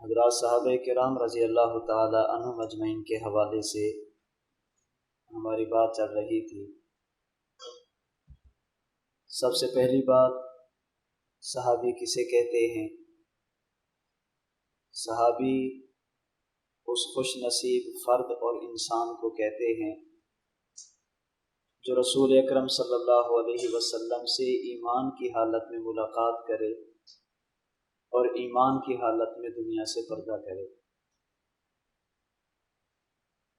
حضرات صحابہ کرام رضی اللہ تعالی عنہم اجمعین کے حوالے سے ہماری بات چل رہی تھی۔ سب سے پہلی بات، صحابی کسے کہتے ہیں؟ صحابی اس خوش نصیب فرد اور انسان کو کہتے ہیں جو رسول اکرم صلی اللہ علیہ وسلم سے ایمان کی حالت میں ملاقات کرے اور ایمان کی حالت میں دنیا سے پردہ کرے۔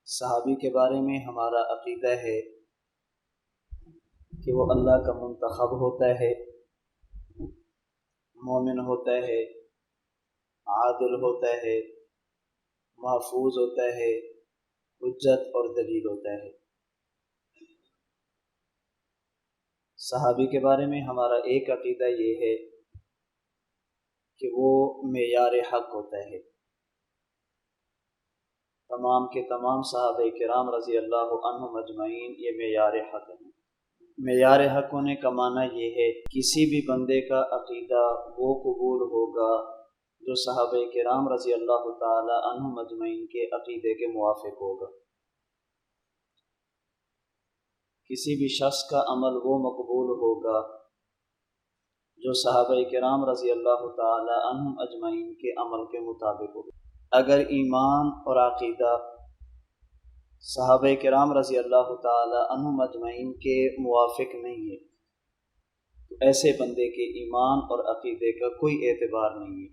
صحابی کے بارے میں ہمارا عقیدہ ہے کہ وہ اللہ کا منتخب ہوتا ہے، مومن ہوتا ہے، عادل ہوتا ہے، محفوظ ہوتا ہے، حجت اور دلیل ہوتا ہے۔ صحابی کے بارے میں ہمارا ایک عقیدہ یہ ہے کہ وہ معیار حق ہوتا ہے۔ تمام کے تمام صحابہ کرام رضی اللہ عنہم اجمعین یہ معیار حق ہیں۔ معیار حق ہونے کا معنی یہ ہے کسی بھی بندے کا عقیدہ وہ قبول ہوگا جو صحابہ کرام رضی اللہ تعالی عنہم اجمعین کے عقیدے کے موافق ہوگا۔ کسی بھی شخص کا عمل وہ مقبول ہوگا جو صحابہ کرام رضی اللہ تعالی عنہم اجمعین کے عمل کے مطابق ہوگا۔ اگر ایمان اور عقیدہ صحابہ کرام رضی اللہ تعالی عنہم اجمعین کے موافق نہیں ہے تو ایسے بندے کے ایمان اور عقیدے کا کوئی اعتبار نہیں ہے۔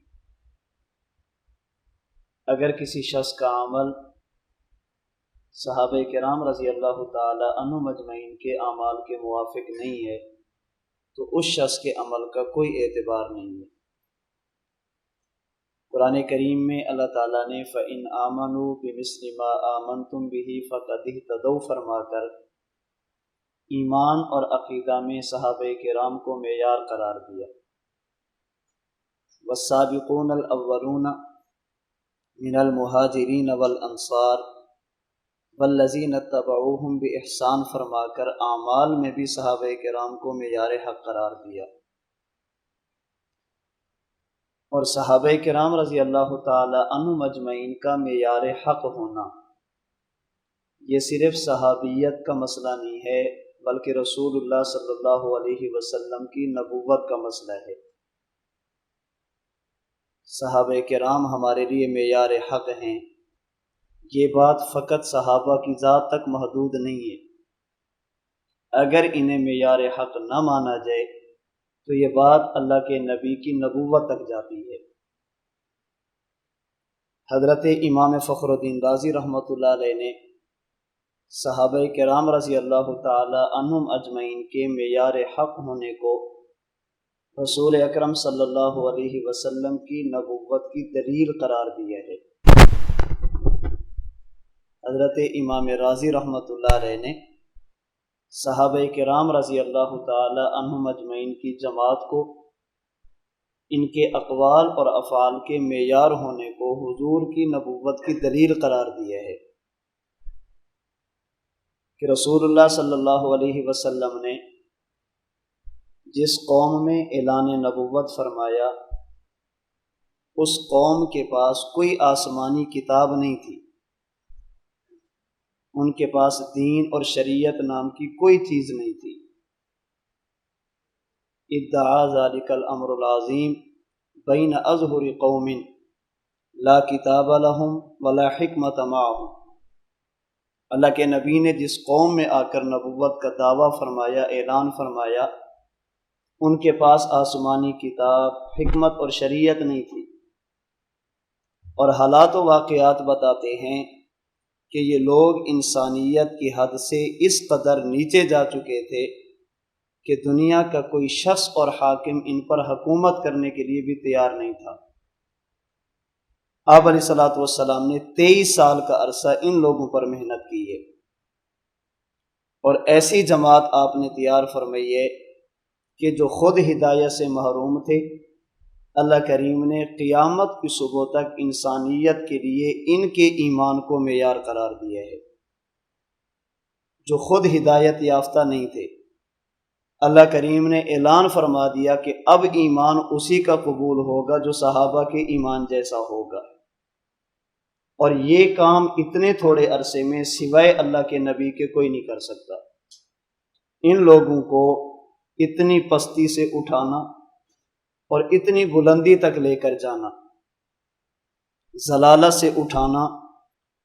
اگر کسی شخص کا عمل صحابہ کرام رضی اللہ تعالی عنہم اجمعین کے اعمال کے موافق نہیں ہے تو اس شخص کے عمل کا کوئی اعتبار نہیں ہے۔ قرآن کریم میں اللہ تعالیٰ نے فَإِنْ آمَنُوا بِمِثْلِ مَا آمَنْتُمْ بِهِ فَقَدِ اهْتَدَوْا فرما کر ایمان اور عقیدہ میں صحابہ کرام کو معیار قرار دیا۔ وَالسَّابِقُونَ الْأَوَّلُونَ مِنَ الْمُهَاجِرِينَ وَالْأَنصَارِ وَالَّذِينَ اتَّبَعُوهُمْ بِإِحْسَانٍ فرما کر اعمال میں بھی صحابہ کرام کو معیار حق قرار دیا۔ اور صحابہ کرام رضی اللہ تعالی عنہم اجمعین کا معیار حق ہونا یہ صرف صحابیت کا مسئلہ نہیں ہے بلکہ رسول اللہ صلی اللہ علیہ وسلم کی نبوت کا مسئلہ ہے۔ صحابہ کرام ہمارے لیے معیار حق ہیں۔ یہ بات فقط صحابہ کی ذات تک محدود نہیں ہے۔ اگر انہیں معیار حق نہ مانا جائے تو یہ بات اللہ کے نبی کی نبوت تک جاتی ہے۔ حضرت امام فخر الدین رازی رحمۃ اللہ علیہ نے صحابہ کرام رضی اللہ تعالی عنہم اجمعین کے معیار حق ہونے کو رسول اکرم صلی اللہ علیہ وسلم کی نبوت کی دلیل قرار دیا ہے۔ حضرت امام رازی رحمۃ اللہ علیہ نے صحابہ کرام رضی اللہ تعالی عنہم اجمعین کی جماعت کو ان کے اقوال اور افعال کے معیار ہونے کو حضور کی نبوت کی دلیل قرار دیا ہے کہ رسول اللہ صلی اللہ علیہ وسلم نے جس قوم میں اعلان نبوت فرمایا اس قوم کے پاس کوئی آسمانی کتاب نہیں تھی، ان کے پاس دین اور شریعت نام کی کوئی چیز نہیں تھی۔ ادعا ذلک الامر العظیم بین اظہر قوم لا کتاب لہم ولا حکمت معہم۔ اللہ کے نبی نے جس قوم میں آ کر نبوت کا دعویٰ فرمایا، اعلان فرمایا، ان کے پاس آسمانی کتاب، حکمت اور شریعت نہیں تھی۔ اور حالات و واقعات بتاتے ہیں کہ یہ لوگ انسانیت کی حد سے اس قدر نیچے جا چکے تھے کہ دنیا کا کوئی شخص اور حاکم ان پر حکومت کرنے کے لیے بھی تیار نہیں تھا۔ آپ علیہ الصلوۃ والسلام نے 23 سال کا عرصہ ان لوگوں پر محنت کی ہے اور ایسی جماعت آپ نے تیار فرمائی ہے کہ جو خود ہدایت سے محروم تھے، اللہ کریم نے قیامت کی صبح تک انسانیت کے لیے ان کے ایمان کو معیار قرار دیا ہے۔ جو خود ہدایت یافتہ نہیں تھے، اللہ کریم نے اعلان فرما دیا کہ اب ایمان اسی کا قبول ہوگا جو صحابہ کے ایمان جیسا ہوگا۔ اور یہ کام اتنے تھوڑے عرصے میں سوائے اللہ کے نبی کے کوئی نہیں کر سکتا۔ ان لوگوں کو اتنی پستی سے اٹھانا اور اتنی بلندی تک لے کر جانا، ضلالت سے اٹھانا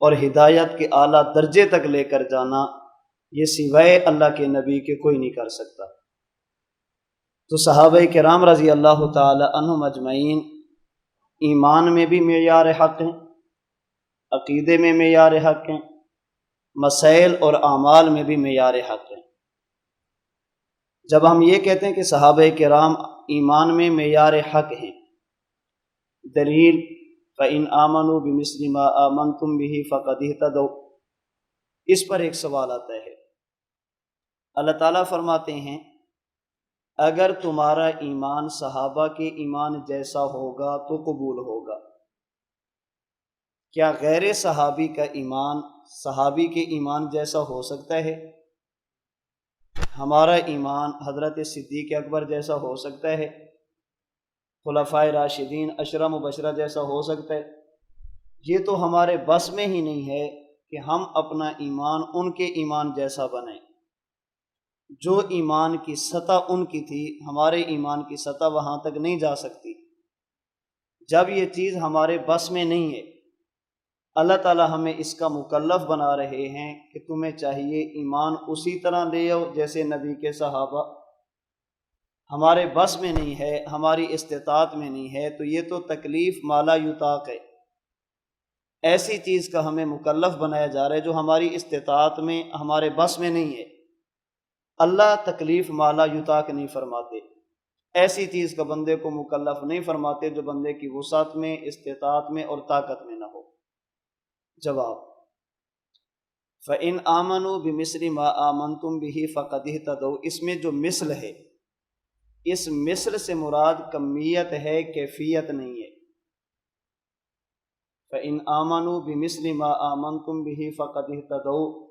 اور ہدایت کے اعلیٰ درجے تک لے کر جانا، یہ سوائے اللہ کے نبی کے کوئی نہیں کر سکتا۔ تو صحابہ کرام رضی اللہ تعالی عنہم اجمعین ایمان میں بھی معیار حق ہیں، عقیدے میں معیار حق ہیں، مسائل اور اعمال میں بھی معیار حق ہیں۔ جب ہم یہ کہتے ہیں کہ صحابہ کرام ایمان میں معیار حق ہیں، دلیل فَإِنْ آمَنُوا بِمِثْلِ مَا آمَنْتُمْ بِهِ فَقَدِ اهْتَدَوْا، اس پر ایک سوال آتا ہے۔ اللہ تعالیٰ فرماتے ہیں اگر تمہارا ایمان صحابہ کے ایمان جیسا ہوگا تو قبول ہوگا۔ کیا غیر صحابی کا ایمان صحابی کے ایمان جیسا ہو سکتا ہے؟ ہمارا ایمان حضرت صدیق اکبر جیسا ہو سکتا ہے؟ خلفائے راشدین عشرہ مبشرہ جیسا ہو سکتا ہے؟ یہ تو ہمارے بس میں ہی نہیں ہے کہ ہم اپنا ایمان ان کے ایمان جیسا بنائیں۔ جو ایمان کی سطح ان کی تھی، ہمارے ایمان کی سطح وہاں تک نہیں جا سکتی۔ جب یہ چیز ہمارے بس میں نہیں ہے، اللہ تعالیٰ ہمیں اس کا مکلف بنا رہے ہیں کہ تمہیں چاہیے ایمان اسی طرح لے آؤ جیسے نبی کے صحابہ۔ ہمارے بس میں نہیں ہے، ہماری استطاعت میں نہیں ہے، تو یہ تو تکلیف مالا یطاق ہے۔ ایسی چیز کا ہمیں مکلف بنایا جا رہا ہے جو ہماری استطاعت میں، ہمارے بس میں نہیں ہے۔ اللہ تکلیف مالا یطاق نہیں فرماتے، ایسی چیز کا بندے کو مکلف نہیں فرماتے جو بندے کی وسعت میں، استطاعت میں اور طاقت میں نہ ہو۔ جواب فَإِنْ آمَنُوا بِمِثْلِ مَا آمَنْتُمْ بِهِ فَقَدِ اهْتَدَوْا، اس میں جو مثل ہے، اس مثل سے مراد کمیت ہے، کیفیت نہیں ہے۔ فَإِنْ آمَنُوا بِمِثْلِ مَا آمَنْتُمْ بِهِ فَقَدِ اهْتَدَوْا،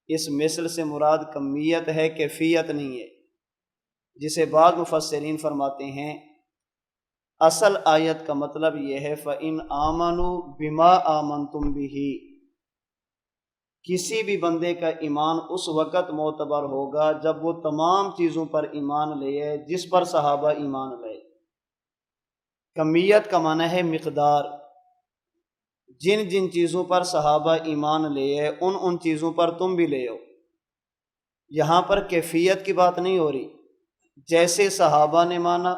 اس مثل سے مراد کمیت ہے، کیفیت نہیں ہے، جسے بعض مفسرین فرماتے ہیں اصل آیت کا مطلب یہ ہے فَإِنْ آمَنُوا بِمَا آمَنْتُمْ بِهِ، کسی بھی بندے کا ایمان اس وقت معتبر ہوگا جب وہ تمام چیزوں پر ایمان لے جس پر صحابہ ایمان لے۔ کمیت کا معنی ہے مقدار، جن جن چیزوں پر صحابہ ایمان لے ان چیزوں پر تم بھی لے آؤ۔ یہاں پر کیفیت کی بات نہیں ہو رہی، جیسے صحابہ نے مانا،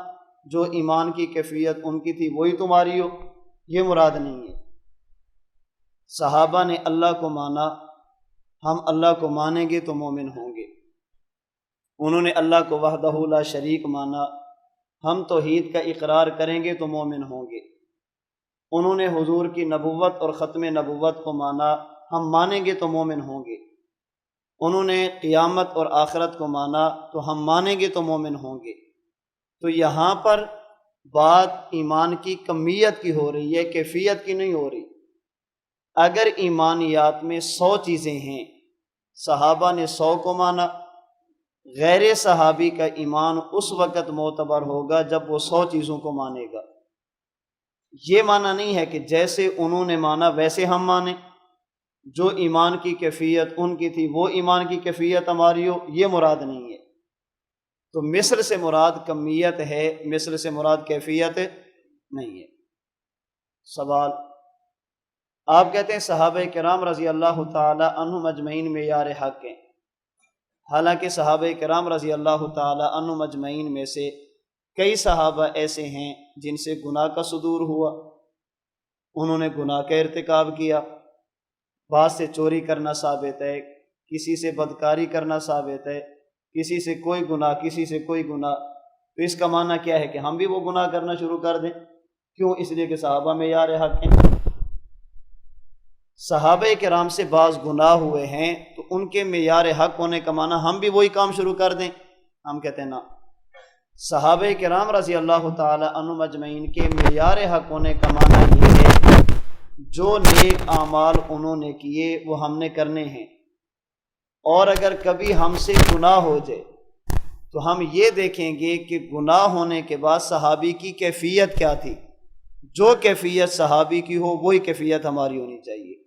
جو ایمان کی کیفیت ان کی تھی وہی تمہاری ہو، یہ مراد نہیں ہے۔ صحابہ نے اللہ کو مانا، ہم اللہ کو مانیں گے تو مومن ہوں گے۔ انہوں نے اللہ کو وحدہ لا شریک مانا، ہم توحید کا اقرار کریں گے تو مومن ہوں گے۔ انہوں نے حضور کی نبوت اور ختم نبوت کو مانا، ہم مانیں گے تو مومن ہوں گے۔ انہوں نے قیامت اور آخرت کو مانا تو ہم مانیں گے تو مومن ہوں گے۔ تو یہاں پر بات ایمان کی کمیت کی ہو رہی ہے، کیفیت کی نہیں ہو رہی۔ اگر ایمانیات میں 100 چیزیں ہیں، صحابہ نے 100 کو مانا، غیر صحابی کا ایمان اس وقت معتبر ہوگا جب وہ 100 چیزوں کو مانے گا۔ یہ معنی نہیں ہے کہ جیسے انہوں نے مانا ویسے ہم مانیں، جو ایمان کی کیفیت ان کی تھی وہ ایمان کی کیفیت ہماری ہو، یہ مراد نہیں ہے۔ تو مثل سے مراد کمیت ہے، مثل سے مراد کیفیت نہیں ہے۔ سوال، آپ کہتے ہیں صحابہ کرام رضی اللہ تعالی عنہم اجمعین معیار حق ہیں، حالانکہ صحابہ کرام رضی اللہ تعالی عنہم اجمعین میں سے کئی صحابہ ایسے ہیں جن سے گناہ کا صدور ہوا، انہوں نے گناہ کا ارتکاب کیا، بعض سے چوری کرنا ثابت ہے، کسی سے بدکاری کرنا ثابت ہے، کسی سے کوئی گناہ، کسی سے کوئی گناہ۔ تو اس کا معنی کیا ہے کہ ہم بھی وہ گناہ کرنا شروع کر دیں؟ کیوں؟ اس لیے کہ صحابہ معیار حق ہیں۔ صحابہ کرام سے بعض گناہ ہوئے ہیں تو ان کے معیار حق ہونے کا معنی ہم بھی وہی کام شروع کر دیں؟ ہم کہتے ہیں نا، صحابہ کرام رضی اللہ تعالی عنہم اجمعین کے معیار حق ہونے کا معنی یہ ہے جو نیک اعمال انہوں نے کیے وہ ہم نے کرنے ہیں، اور اگر کبھی ہم سے گناہ ہو جائے تو ہم یہ دیکھیں گے کہ گناہ ہونے کے بعد صحابی کی کیفیت کیا تھی، جو کیفیت صحابی کی ہو وہی کیفیت ہماری ہونی چاہیے۔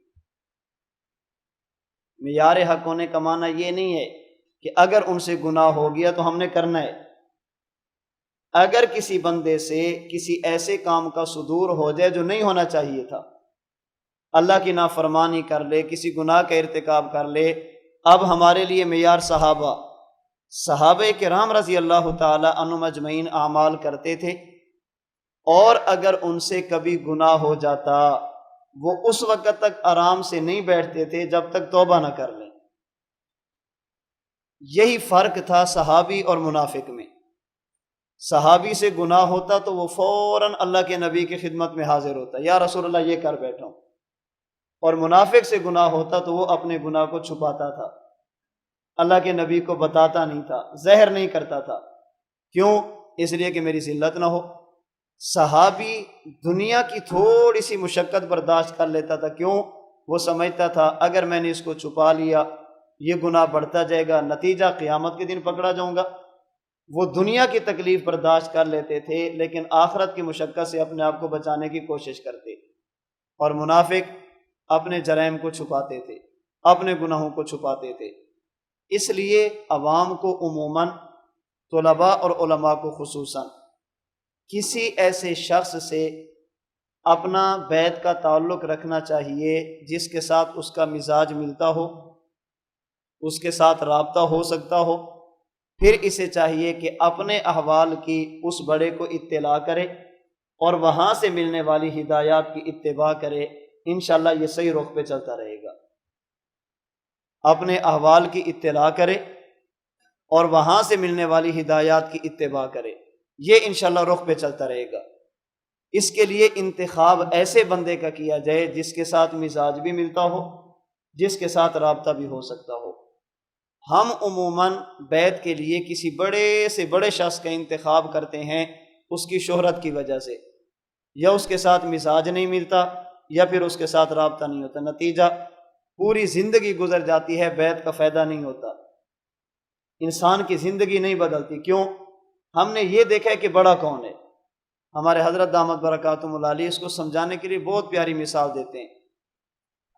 معیار حق ہونے کا معنی یہ نہیں ہے کہ اگر ان سے گناہ ہو گیا تو ہم نے کرنا ہے۔ اگر کسی بندے سے کسی ایسے کام کا صدور ہو جائے جو نہیں ہونا چاہیے تھا، اللہ کی نافرمانی کر لے، کسی گناہ کا ارتکاب کر لے، اب ہمارے لیے معیار صحابہ کرام رضی اللہ تعالی عنہم اجمعین اعمال کرتے تھے، اور اگر ان سے کبھی گناہ ہو جاتا وہ اس وقت تک آرام سے نہیں بیٹھتے تھے جب تک توبہ نہ کر لیں۔ یہی فرق تھا صحابی اور منافق میں۔ صحابی سے گناہ ہوتا تو وہ فوراً اللہ کے نبی کی خدمت میں حاضر ہوتا، یا رسول اللہ یہ کر بیٹھا ہوں، اور منافق سے گناہ ہوتا تو وہ اپنے گناہ کو چھپاتا تھا، اللہ کے نبی کو بتاتا نہیں تھا، ظاہر نہیں کرتا تھا۔ کیوں؟ اس لیے کہ میری ذلت نہ ہو۔ صحابی دنیا کی تھوڑی سی مشقت برداشت کر لیتا تھا، کیوں؟ وہ سمجھتا تھا اگر میں نے اس کو چھپا لیا یہ گناہ بڑھتا جائے گا، نتیجہ قیامت کے دن پکڑا جاؤں گا۔ وہ دنیا کی تکلیف برداشت کر لیتے تھے لیکن آخرت کی مشقت سے اپنے آپ کو بچانے کی کوشش کرتے، اور منافق اپنے جرائم کو چھپاتے تھے، اپنے گناہوں کو چھپاتے تھے۔ اس لیے عوام کو عموماً، طلباء اور علماء کو خصوصاً، کسی ایسے شخص سے اپنا بیعت کا تعلق رکھنا چاہیے جس کے ساتھ اس کا مزاج ملتا ہو، اس کے ساتھ رابطہ ہو سکتا ہو۔ پھر اسے چاہیے کہ اپنے احوال کی اس بڑے کو اطلاع کرے اور وہاں سے ملنے والی ہدایات کی اتباع کرے، انشاءاللہ یہ صحیح رخ پہ چلتا رہے گا۔ اپنے احوال کی اطلاع کرے اور وہاں سے ملنے والی ہدایات کی اتباع کرے، یہ انشاءاللہ رخ پہ چلتا رہے گا۔ اس کے لیے انتخاب ایسے بندے کا کیا جائے جس کے ساتھ مزاج بھی ملتا ہو، جس کے ساتھ رابطہ بھی ہو سکتا ہو۔ ہم عموماً بیعت کے لیے کسی بڑے سے بڑے شخص کا انتخاب کرتے ہیں اس کی شہرت کی وجہ سے، یا اس کے ساتھ مزاج نہیں ملتا یا پھر اس کے ساتھ رابطہ نہیں ہوتا، نتیجہ پوری زندگی گزر جاتی ہے، بیعت کا فائدہ نہیں ہوتا، انسان کی زندگی نہیں بدلتی۔ کیوں؟ ہم نے یہ دیکھا ہے کہ بڑا کون ہے۔ ہمارے حضرت دامت برکاتہم اللہ علیہ اس کو سمجھانے کے لیے بہت پیاری مثال دیتے ہیں۔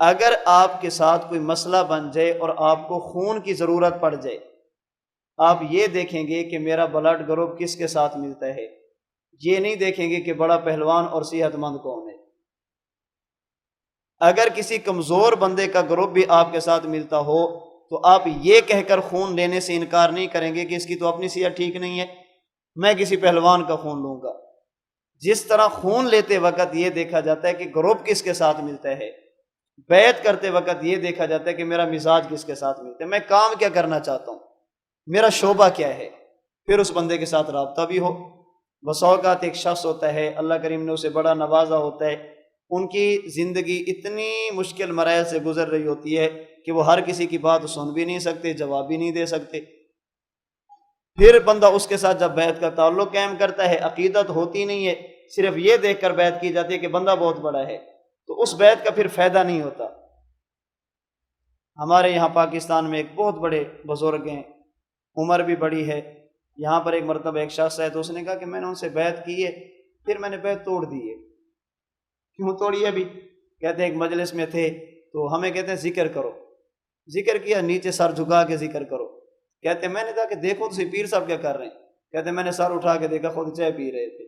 اگر آپ کے ساتھ کوئی مسئلہ بن جائے اور آپ کو خون کی ضرورت پڑ جائے، آپ یہ دیکھیں گے کہ میرا بلڈ گروپ کس کے ساتھ ملتا ہے، یہ نہیں دیکھیں گے کہ بڑا پہلوان اور صحت مند کون ہے۔ اگر کسی کمزور بندے کا گروپ بھی آپ کے ساتھ ملتا ہو تو آپ یہ کہہ کر خون لینے سے انکار نہیں کریں گے کہ اس کی تو اپنی صحت ٹھیک نہیں ہے، میں کسی پہلوان کا خون لوں گا۔ جس طرح خون لیتے وقت یہ دیکھا جاتا ہے کہ گروپ کس کے ساتھ ملتا ہے، بیعت کرتے وقت یہ دیکھا جاتا ہے کہ میرا مزاج کس کے ساتھ ملتا ہے، میں کام کیا کرنا چاہتا ہوں، میرا شعبہ کیا ہے، پھر اس بندے کے ساتھ رابطہ بھی ہو۔ بس اوقات ایک شخص ہوتا ہے اللہ کریم نے اسے بڑا نوازا ہوتا ہے، ان کی زندگی اتنی مشکل مراحل سے گزر رہی ہوتی ہے کہ وہ ہر کسی کی بات سن بھی نہیں سکتے، جواب بھی نہیں دے سکتے۔ پھر بندہ اس کے ساتھ جب بیعت کا تعلق قائم کرتا ہے، عقیدت ہوتی نہیں ہے، صرف یہ دیکھ کر بیعت کی جاتی ہے کہ بندہ بہت بڑا ہے، تو اس بیعت کا پھر فائدہ نہیں ہوتا۔ ہمارے یہاں پاکستان میں ایک بہت بڑے بزرگ ہیں، عمر بھی بڑی ہے، یہاں پر ایک مرتبہ ایک شخص ہے تو اس نے کہا کہ میں نے ان سے بیعت کی ہے، پھر میں نے بیعت توڑ دی ہے۔ کیوں توڑی ہے؟ بھی کہتے ہیں ایک مجلس میں تھے تو ہمیں کہتے ہیں ذکر کرو، ذکر کیا، نیچے سر جھکا کے ذکر کرو۔ کہتے ہیں میں نے کہا کہ دیکھو تو پیر صاحب کیا کر رہے ہیں، کہتے ہیں میں نے سر اٹھا کے دیکھا خود چائے پی رہے تھے،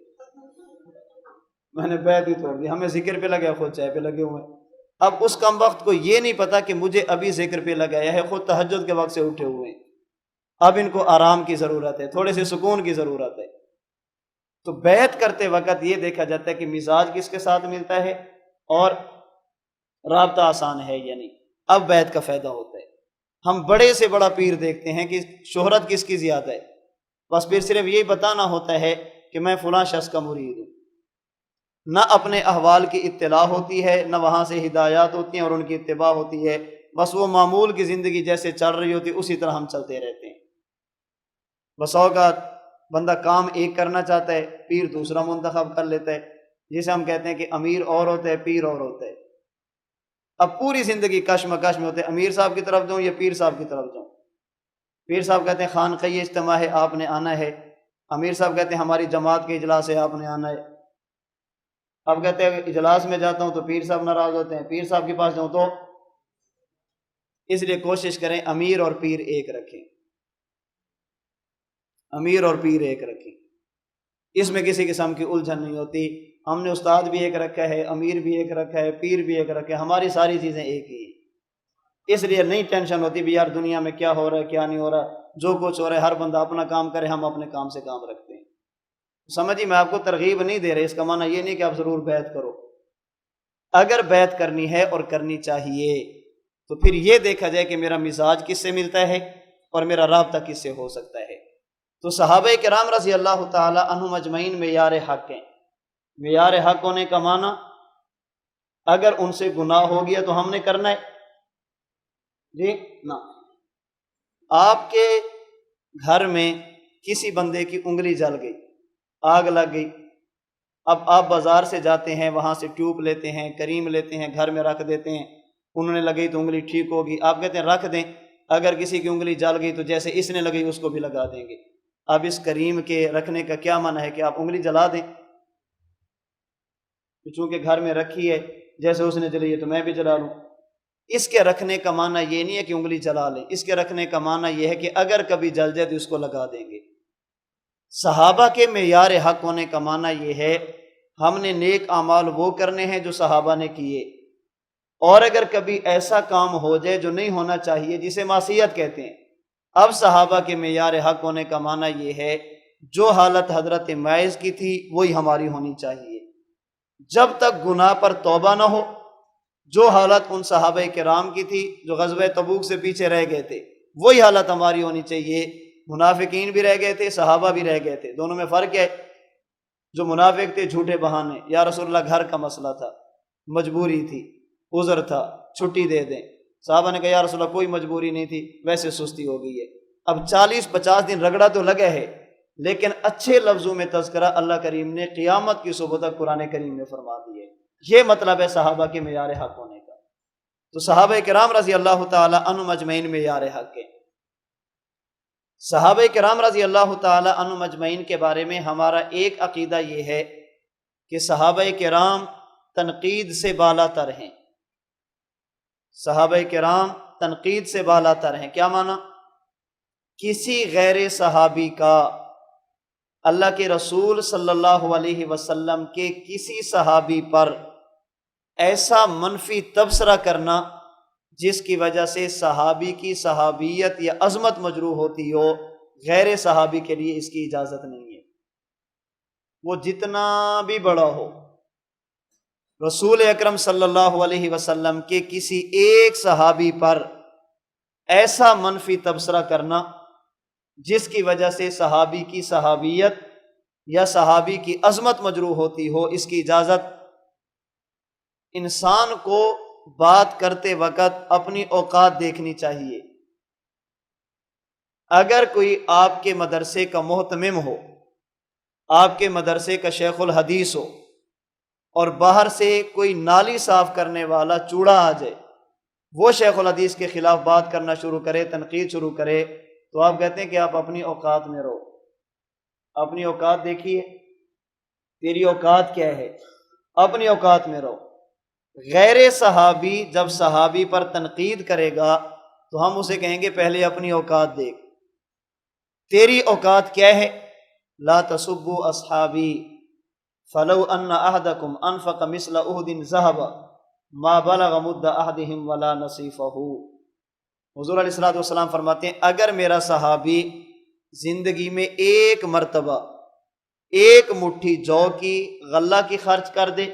میں نے بیعت ہی توڑ دی، ہمیں ذکر پہ لگا خود چائے پہ لگے ہوئے ہیں۔ اب اس کم وقت کو یہ نہیں پتا کہ مجھے ابھی ذکر پہ لگایا ہے، خود تہجد کے وقت سے اٹھے ہوئے ہیں، اب ان کو آرام کی ضرورت ہے، تھوڑے سے سکون کی ضرورت ہے۔ تو بیعت کرتے وقت یہ دیکھا جاتا ہے کہ مزاج کس کے ساتھ ملتا ہے اور رابطہ آسان ہے یا نہیں، اب بیعت کا فائدہ ہوتا ہے۔ ہم بڑے سے بڑا پیر دیکھتے ہیں کہ شہرت کس کی زیادہ ہے، بس پھر صرف یہی بتانا ہوتا ہے کہ میں فلاں شخص کا مرید ہوں، نہ اپنے احوال کی اطلاع ہوتی ہے، نہ وہاں سے ہدایات ہوتی ہیں اور ان کی اتباع ہوتی ہے، بس وہ معمول کی زندگی جیسے چل رہی ہوتی اسی طرح ہم چلتے رہتے ہیں۔ بس اوقات بندہ کام ایک کرنا چاہتا ہے، پیر دوسرا منتخب کر لیتا ہے، جسے ہم کہتے ہیں کہ امیر اور ہوتا ہے، پیر اور ہوتا ہے۔ اب پوری زندگی کشمکش میں ہوتے ہیں، امیر صاحب کی طرف جاؤں یا پیر صاحب کی طرف جاؤں۔ پیر صاحب کہتے ہیں خانقاہ اجتماع ہے آپ نے آنا ہے، امیر صاحب کہتے ہیں ہماری جماعت کے اجلاس ہے آپ نے آنا ہے۔ اب کہتے ہیں اجلاس میں جاتا ہوں تو پیر صاحب ناراض ہوتے ہیں، پیر صاحب کے پاس جاؤں تو اس لیے کوشش کریں امیر اور پیر ایک رکھیں، امیر اور پیر ایک رکھیں، اس میں کسی قسم کی الجھن نہیں ہوتی۔ ہم نے استاد بھی ایک رکھا ہے، امیر بھی ایک رکھا ہے، پیر بھی ایک رکھا ہے، ہماری ساری چیزیں ایک ہی ہیں، اس لیے نہیں ٹینشن ہوتی بھی یار دنیا میں کیا ہو رہا ہے کیا نہیں ہو رہا، جو کچھ ہو رہا ہے ہر بندہ اپنا کام کرے، ہم اپنے کام سے کام رکھتے ہیں۔ سمجھیے میں آپ کو ترغیب نہیں دے رہے، اس کا معنی یہ نہیں کہ آپ ضرور بیعت کرو، اگر بیعت کرنی ہے اور کرنی چاہیے تو پھر یہ دیکھا جائے کہ میرا مزاج کس سے ملتا ہے اور میرا رابطہ کس سے ہو سکتا ہے۔ تو صحابہ کرام رضی اللہ تعالی عنہم اجمعین معیار حق ہیں۔ معیار حق ہونے کا معنی اگر ان سے گناہ ہو گیا تو ہم نے کرنا ہے جی نہ۔ آپ کے گھر میں کسی بندے کی انگلی جل گئی، آگ لگ گئی، اب آپ بازار سے جاتے ہیں، وہاں سے ٹیوب لیتے ہیں، کریم لیتے ہیں، گھر میں رکھ دیتے ہیں، انہوں نے لگئی تو انگلی ٹھیک ہوگی، آپ کہتے ہیں رکھ دیں، اگر کسی کی انگلی جل گئی تو جیسے اس نے لگئی اس کو بھی لگا دیں گے۔ اب اس کریم کے رکھنے کا کیا معنی ہے کہ آپ انگلی جلا دیں؟ چونکہ گھر میں رکھی ہے، جیسے اس نے جلی ہے تو میں بھی جلا لوں۔ اس کے رکھنے کا معنی یہ نہیں ہے کہ انگلی جلا لیں، اس کے رکھنے کا معنی یہ ہے کہ اگر کبھی جل جائے تو اس کو لگا دیں گے۔ صحابہ کے معیار حق ہونے کا معنی یہ ہے ہم نے نیک اعمال وہ کرنے ہیں جو صحابہ نے کیے، اور اگر کبھی ایسا کام ہو جائے جو نہیں ہونا چاہیے جسے معصیت کہتے ہیں، اب صحابہ کے معیار حق ہونے کا معنی یہ ہے جو حالت حضرت معاذ کی تھی وہی ہماری ہونی چاہیے، جب تک گناہ پر توبہ نہ ہو۔ جو حالت ان صحابہ کرام کی تھی جو غزوہ تبوک سے پیچھے رہ گئے تھے وہی حالت ہماری ہونی چاہیے۔ منافقین بھی رہ گئے تھے، صحابہ بھی رہ گئے تھے، دونوں میں فرق ہے۔ جو منافق تھے جھوٹے بہانے، یا رسول اللہ گھر کا مسئلہ تھا، مجبوری تھی، عذر تھا، چھٹی دے دیں۔ صحابہ نے کہا یا رسول اللہ کوئی مجبوری نہیں تھی، ویسے سستی ہو گئی ہے۔ اب 40-50 دن رگڑا تو لگا ہے، لیکن اچھے لفظوں میں تذکرہ اللہ کریم نے قیامت کی صبح تک قرآن کریم میں فرما دی ہے۔ یہ مطلب ہے صحابہ کے معیار حق ہونے کا۔ تو صحابہ کرام رضی اللہ تعالی عنہم اجمعین معیار حق ہے۔ صحابہ کرام رضی اللہ تعالی عنہم اجمعین کے بارے میں ہمارا ایک عقیدہ یہ ہے کہ صحابہ کرام تنقید سے بالا تر ہیں۔ صحابہ کرام تنقید سے بالا تر ہیں، کیا معنی؟ کسی غیر صحابی کا اللہ کے رسول صلی اللہ علیہ وسلم کے کسی صحابی پر ایسا منفی تبصرہ کرنا جس کی وجہ سے صحابی کی صحابیت یا عظمت مجروح ہوتی ہو، غیر صحابی کے لیے اس کی اجازت نہیں ہے، وہ جتنا بھی بڑا ہو۔ رسول اکرم صلی اللہ علیہ وسلم کے کسی ایک صحابی پر ایسا منفی تبصرہ کرنا جس کی وجہ سے صحابی کی صحابیت یا صحابی کی عظمت مجروح ہوتی ہو، اس کی اجازت۔ انسان کو بات کرتے وقت اپنی اوقات دیکھنی چاہیے۔ اگر کوئی آپ کے مدرسے کا محتمم ہو، آپ کے مدرسے کا شیخ الحدیث ہو، اور باہر سے کوئی نالی صاف کرنے والا چوڑا آ جائے، وہ شیخ الحدیث کے خلاف بات کرنا شروع کرے، تنقید شروع کرے، تو آپ کہتے ہیں کہ آپ اپنی اوقات میں رہو۔ اپنی اوقات دیکھیے، تیری اوقات کیا ہے، اپنی اوقات میں رہو۔ غیر صحابی جب صحابی پر تنقید کرے گا تو ہم اسے کہیں گے پہلے اپنی اوقات دیکھ، تیری اوقات کیا ہے؟ لا تسبوا اصحابی فلو ان احدکم انفق مثل احد ذهب ما بلغ مد احدهم ولا نصیفہ۔ حضور علیہ الصلوۃ والسلام فرماتے ہیں اگر میرا صحابی زندگی میں ایک مرتبہ ایک مٹھی جو کی غلہ کی خرچ کر دے،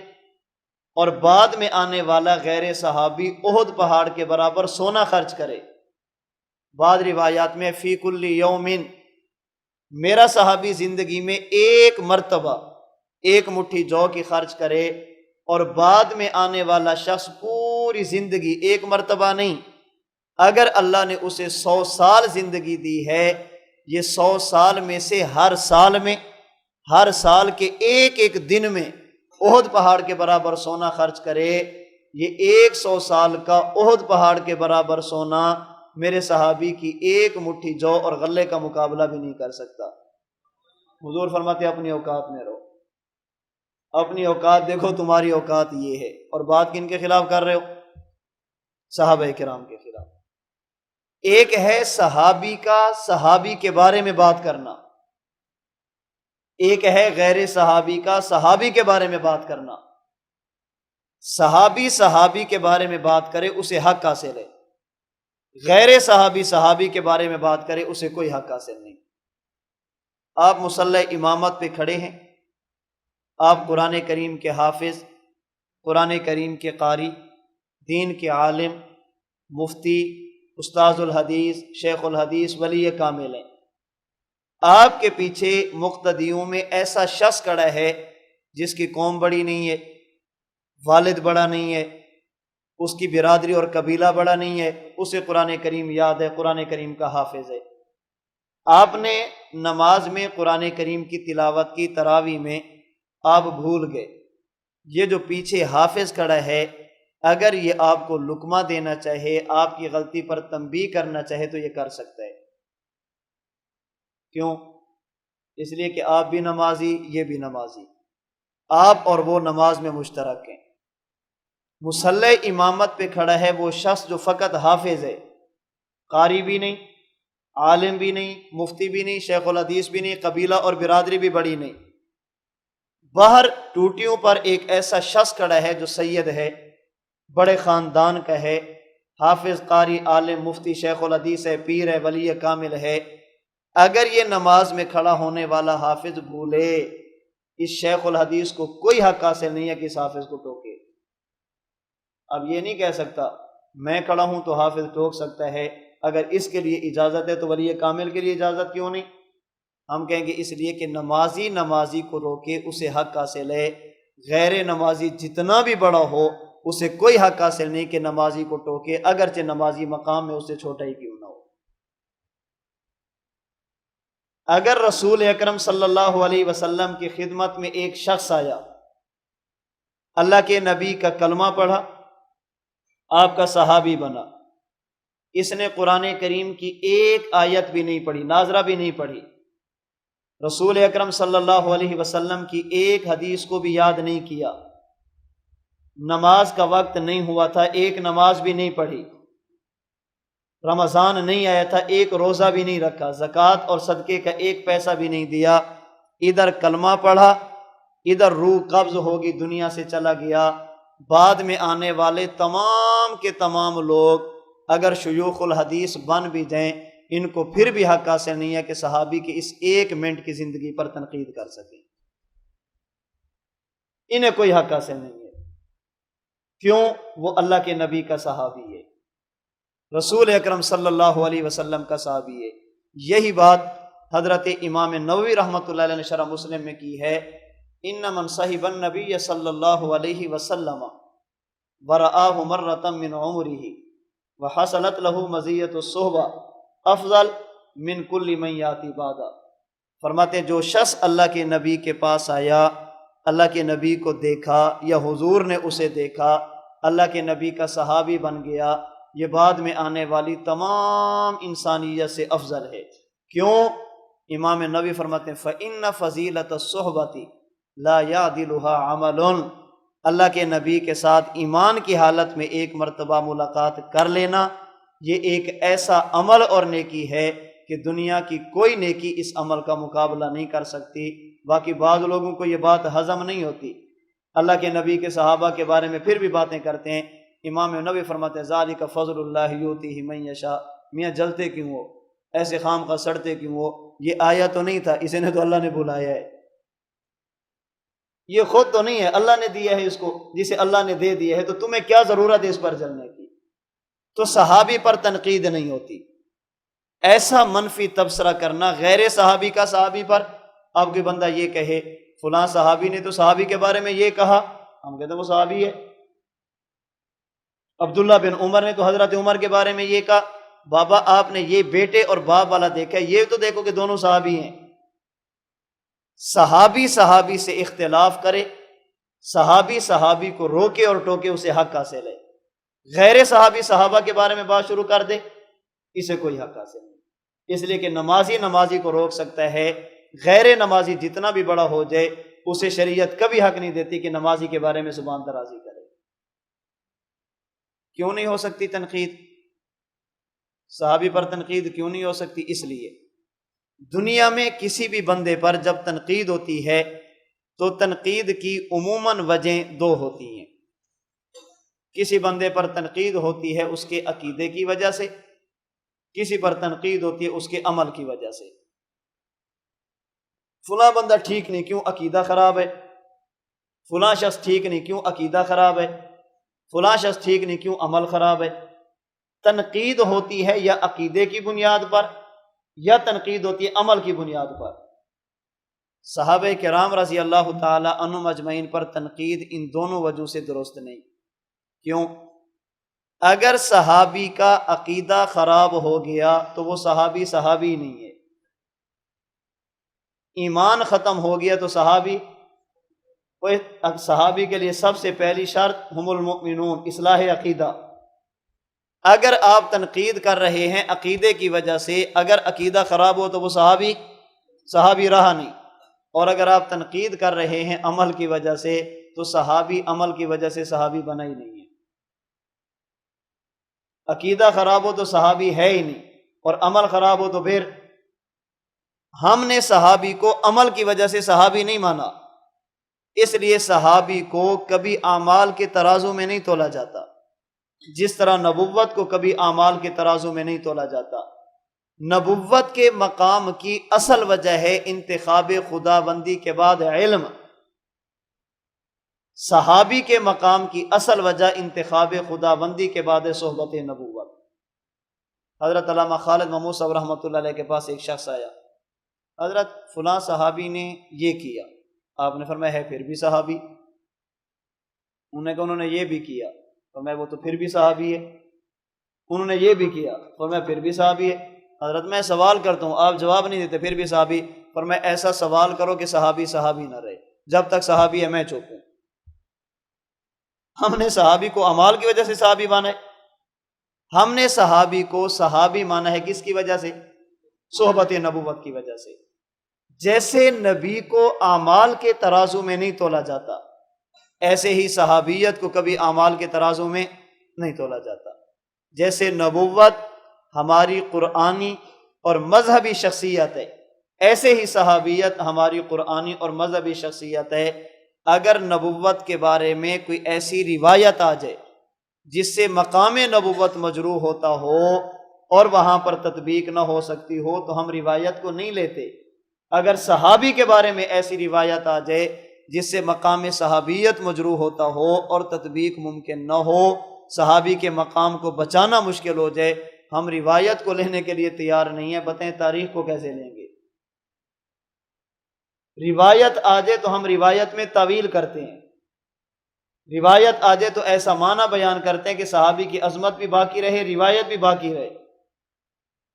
اور بعد میں آنے والا غیر صحابی احد پہاڑ کے برابر سونا خرچ کرے، بعض روایات میں فی کل یوم، میرا صحابی زندگی میں ایک مرتبہ ایک مٹھی جو کی خرچ کرے، اور بعد میں آنے والا شخص پوری زندگی، ایک مرتبہ نہیں، اگر اللہ نے اسے 100 سال زندگی دی ہے، یہ 100 سال میں سے ہر سال کے ایک ایک دن میں احد پہاڑ کے برابر سونا خرچ کرے، یہ 100 سال کا احد پہاڑ کے برابر سونا میرے صحابی کی ایک مٹھی جو اور غلے کا مقابلہ بھی نہیں کر سکتا۔ حضور فرماتے ہیں اپنی اوقات میں رہو، اپنی اوقات دیکھو، تمہاری اوقات یہ ہے۔ اور بات کن کے خلاف کر رہے ہو؟ صحابہ کرام کے خلاف۔ ایک ہے صحابی کا صحابی کے بارے میں بات کرنا، ایک ہے غیر صحابی کا صحابی کے بارے میں بات کرنا۔ صحابی صحابی کے بارے میں بات کرے اسے حق حاصل ہے، غیر صحابی صحابی کے بارے میں بات کرے اسے کوئی حق حاصل نہیں۔ آپ مصلی امامت پہ کھڑے ہیں، آپ قرآن کریم کے حافظ، قرآن کریم کے قاری، دین کے عالم، مفتی، استاذ الحدیث، شیخ الحدیث، ولی کامل ہیں۔ آپ کے پیچھے مقتدیوں میں ایسا شخص کھڑا ہے جس کی قوم بڑی نہیں ہے، والد بڑا نہیں ہے، اس کی برادری اور قبیلہ بڑا نہیں ہے، اسے قرآن کریم یاد ہے، قرآن کریم کا حافظ ہے۔ آپ نے نماز میں قرآن کریم کی تلاوت کی، تراویح میں آپ بھول گئے۔ یہ جو پیچھے حافظ کھڑا ہے، اگر یہ آپ کو لقمہ دینا چاہے، آپ کی غلطی پر تنبیہ کرنا چاہے تو یہ کر سکتا ہے۔ کیوں؟ اس لیے کہ آپ بھی نمازی، یہ بھی نمازی، آپ اور وہ نماز میں مشترک ہیں۔ مصلی امامت پہ کھڑا ہے وہ شخص جو فقط حافظ ہے، قاری بھی نہیں، عالم بھی نہیں، مفتی بھی نہیں، شیخ الحدیث بھی نہیں، قبیلہ اور برادری بھی بڑی نہیں۔ باہر ٹوٹیوں پر ایک ایسا شخص کھڑا ہے جو سید ہے، بڑے خاندان کا ہے، حافظ، قاری، عالم، مفتی، شیخ الحدیث ہے، پیر ہے، ولی کامل ہے۔ اگر یہ نماز میں کھڑا ہونے والا حافظ بھولے، اس شیخ الحدیث کو کوئی حق حاصل نہیں ہے کہ اس حافظ کو ٹوکے۔ اب یہ نہیں کہہ سکتا میں کھڑا ہوں تو حافظ ٹوک سکتا ہے، اگر اس کے لیے اجازت ہے تو ولی کامل کے لیے اجازت کیوں نہیں؟ ہم کہیں گے اس لیے کہ نمازی نمازی کو روکے اسے حق حاصل ہے، غیر نمازی جتنا بھی بڑا ہو اسے کوئی حق حاصل نہیں کہ نمازی کو ٹوکے، اگرچہ نمازی مقام میں اسے چھوٹا ہی کیوں نہ ہو۔ اگر رسول اکرم صلی اللہ علیہ وسلم کی خدمت میں ایک شخص آیا، اللہ کے نبی کا کلمہ پڑھا، آپ کا صحابی بنا، اس نے قرآن کریم کی ایک آیت بھی نہیں پڑھی، ناظرہ بھی نہیں پڑھی، رسول اکرم صلی اللہ علیہ وسلم کی ایک حدیث کو بھی یاد نہیں کیا، نماز کا وقت نہیں ہوا تھا، ایک نماز بھی نہیں پڑھی، رمضان نہیں آیا تھا، ایک روزہ بھی نہیں رکھا، زکوٰۃ اور صدقے کا ایک پیسہ بھی نہیں دیا، ادھر کلمہ پڑھا، ادھر روح قبض ہوگی، دنیا سے چلا گیا۔ بعد میں آنے والے تمام کے تمام لوگ اگر شیوخ الحدیث بن بھی جائیں، ان کو پھر بھی حق حاصل نہیں ہے کہ صحابی کی اس ایک منٹ کی زندگی پر تنقید کر سکیں، انہیں کوئی حق حاصل نہیں ہے۔ کیوں؟ وہ اللہ کے نبی کا صحابی ہے، رسول اکرم صلی اللہ علیہ وسلم کا صحابی ہے۔ یہی بات حضرت امام نووی رحمۃ اللہ علیہ نے شرح مسلم میں کی ہے، ان من صحب النبی صلی اللہ علیہ وسلم ورآہ مرۃ من عمرہ وحصلت له مزیۃ الصحبہ افضل من کل من یاتی بعدا۔ فرماتے جو شخص اللہ کے نبی کے پاس آیا، اللہ کے نبی کو دیکھا یا حضور نے اسے دیکھا، اللہ کے نبی کا صحابی بن گیا، یہ بعد میں آنے والی تمام انسانیت سے افضل ہے۔ کیوں؟ امام نووی فرماتے ہیں فَإِنَّ فَضِيلَةَ الصُّحْبَةِ لَا يَعْدِلُهَا عَمَلٌ، اللہ کے نبی کے ساتھ ایمان کی حالت میں ایک مرتبہ ملاقات کر لینا، یہ ایک ایسا عمل اور نیکی ہے کہ دنیا کی کوئی نیکی اس عمل کا مقابلہ نہیں کر سکتی۔ باقی بعض لوگوں کو یہ بات ہضم نہیں ہوتی، اللہ کے نبی کے صحابہ کے بارے میں پھر بھی باتیں کرتے ہیں۔ امام نبوی فرماتے ہیں ذالک فضل اللہ یؤتیہ من یشاء، میاں جلتے کیوں ہو، ایسے خام خواہ سڑتے کیوں ہو، یہ آیا تو نہیں تھا، اسے نے تو اللہ نے بلایا ہے، یہ خود تو نہیں ہے، اللہ نے دیا ہے اس کو، جسے اللہ نے دے دیا ہے تو تمہیں کیا ضرورت ہے اس پر جلنے کی؟ تو صحابی پر تنقید نہیں ہوتی۔ ایسا منفی تبصرہ کرنا غیر صحابی کا صحابی پر، اب کوئی بندہ یہ کہے فلاں صحابی نے تو صحابی کے بارے میں یہ کہا، ہم کہتے ہیں وہ صحابی ہے۔ عبداللہ بن عمر نے تو حضرت عمر کے بارے میں یہ کہا، بابا آپ نے یہ بیٹے اور باپ والا دیکھا، یہ تو دیکھو کہ دونوں صحابی ہیں۔ صحابی صحابی سے اختلاف کرے، صحابی صحابی کو روکے اور ٹوکے، اسے حق حاصل ہے۔ غیر صحابی صحابہ کے بارے میں بات شروع کر دے، اسے کوئی حق حاصل نہیں، اس لیے کہ نمازی نمازی کو روک سکتا ہے، غیر نمازی جتنا بھی بڑا ہو جائے اسے شریعت کبھی حق نہیں دیتی کہ نمازی کے بارے میں زبان درازی کرے۔ کیوں نہیں ہو سکتی تنقید؟ صحابی پر تنقید کیوں نہیں ہو سکتی؟ اس لیے دنیا میں کسی بھی بندے پر جب تنقید ہوتی ہے تو تنقید کی عموماً وجہیں دو ہوتی ہیں۔ کسی بندے پر تنقید ہوتی ہے اس کے عقیدے کی وجہ سے، کسی پر تنقید ہوتی ہے اس کے عمل کی وجہ سے۔ فلاں بندہ ٹھیک نہیں، کیوں؟ عقیدہ خراب ہے۔ فلاں شخص ٹھیک نہیں، کیوں؟ عقیدہ خراب ہے۔ فلاں شخص ٹھیک نہیں، کیوں؟ عمل خراب ہے۔ تنقید ہوتی ہے یا عقیدے کی بنیاد پر یا تنقید ہوتی ہے عمل کی بنیاد پر۔ صحابہ کرام رضی اللہ تعالی عنہم اجمعین پر تنقید ان دونوں وجہ سے درست نہیں۔ کیوں؟ اگر صحابی کا عقیدہ خراب ہو گیا تو وہ صحابی نہیں ہے۔ ایمان ختم ہو گیا تو صحابی کے لیے سب سے پہلی شرط ہم المؤمنون، اصلاح عقیدہ۔ اگر آپ تنقید کر رہے ہیں عقیدے کی وجہ سے، اگر عقیدہ خراب ہو تو وہ صحابی رہا نہیں، اور اگر آپ تنقید کر رہے ہیں عمل کی وجہ سے تو صحابی عمل کی وجہ سے صحابی بنا ہی نہیں ہے۔ عقیدہ خراب ہو تو صحابی ہے ہی نہیں، اور عمل خراب ہو تو پھر ہم نے صحابی کو عمل کی وجہ سے صحابی نہیں مانا، اس لیے صحابی کو کبھی اعمال کے ترازو میں نہیں تولا جاتا، جس طرح نبوت کو کبھی اعمال کے ترازو میں نہیں تولا جاتا۔ نبوت کے مقام کی اصل وجہ ہے انتخاب خدا بندی کے بعد علم۔ صحابی کے مقام کی اصل وجہ انتخاب خدا بندی کے بعد صحبت نبوت۔ حضرت علامہ خالد محمود صاحب رحمۃ اللہ علیہ کے پاس ایک شخص آیا، حضرت فلاں صحابی نے یہ کیا، آپ نے فرمایا ہے پھر بھی صحابی؟ انہوں نے کہا انہوں نے یہ بھی کیا، فرمایا وہ تو پھر بھی صحابی ہے۔ انہوں نے یہ بھی کیا، فرمایا پھر بھی صحابی ہے۔ حضرت میں سوال کرتا ہوں، آپ جواب نہیں دیتے، پھر بھی صحابی؟ فرمایا ایسا سوال کرو کہ صحابی نہ رہے، جب تک صحابی ہے میں چپ ہوں۔ ہم نے صحابی کو اعمال کی وجہ سے صحابی مانا ہے، ہم نے صحابی کو صحابی مانا ہے کس کی وجہ سے؟ صحبت نبوت کی وجہ سے۔ جیسے نبی کو اعمال کے ترازو میں نہیں تولا جاتا، ایسے ہی صحابیت کو کبھی اعمال کے ترازو میں نہیں تولا جاتا۔ جیسے نبوت ہماری قرآنی اور مذہبی شخصیت ہے، ایسے ہی صحابیت ہماری قرآنی اور مذہبی شخصیت ہے۔ اگر نبوت کے بارے میں کوئی ایسی روایت آ جائے جس سے مقام نبوت مجروح ہوتا ہو اور وہاں پر تطبیق نہ ہو سکتی ہو تو ہم روایت کو نہیں لیتے۔ اگر صحابی کے بارے میں ایسی روایت آ جائے جس سے مقام صحابیت مجروح ہوتا ہو اور تطبیق ممکن نہ ہو، صحابی کے مقام کو بچانا مشکل ہو جائے، ہم روایت کو لینے کے لیے تیار نہیں ہیں۔ بتائیں تاریخ کو کیسے لیں گے؟ روایت آ جائے تو ہم روایت میں تعویل کرتے ہیں، روایت آ جائے تو ایسا معنی بیان کرتے ہیں کہ صحابی کی عظمت بھی باقی رہے، روایت بھی باقی رہے۔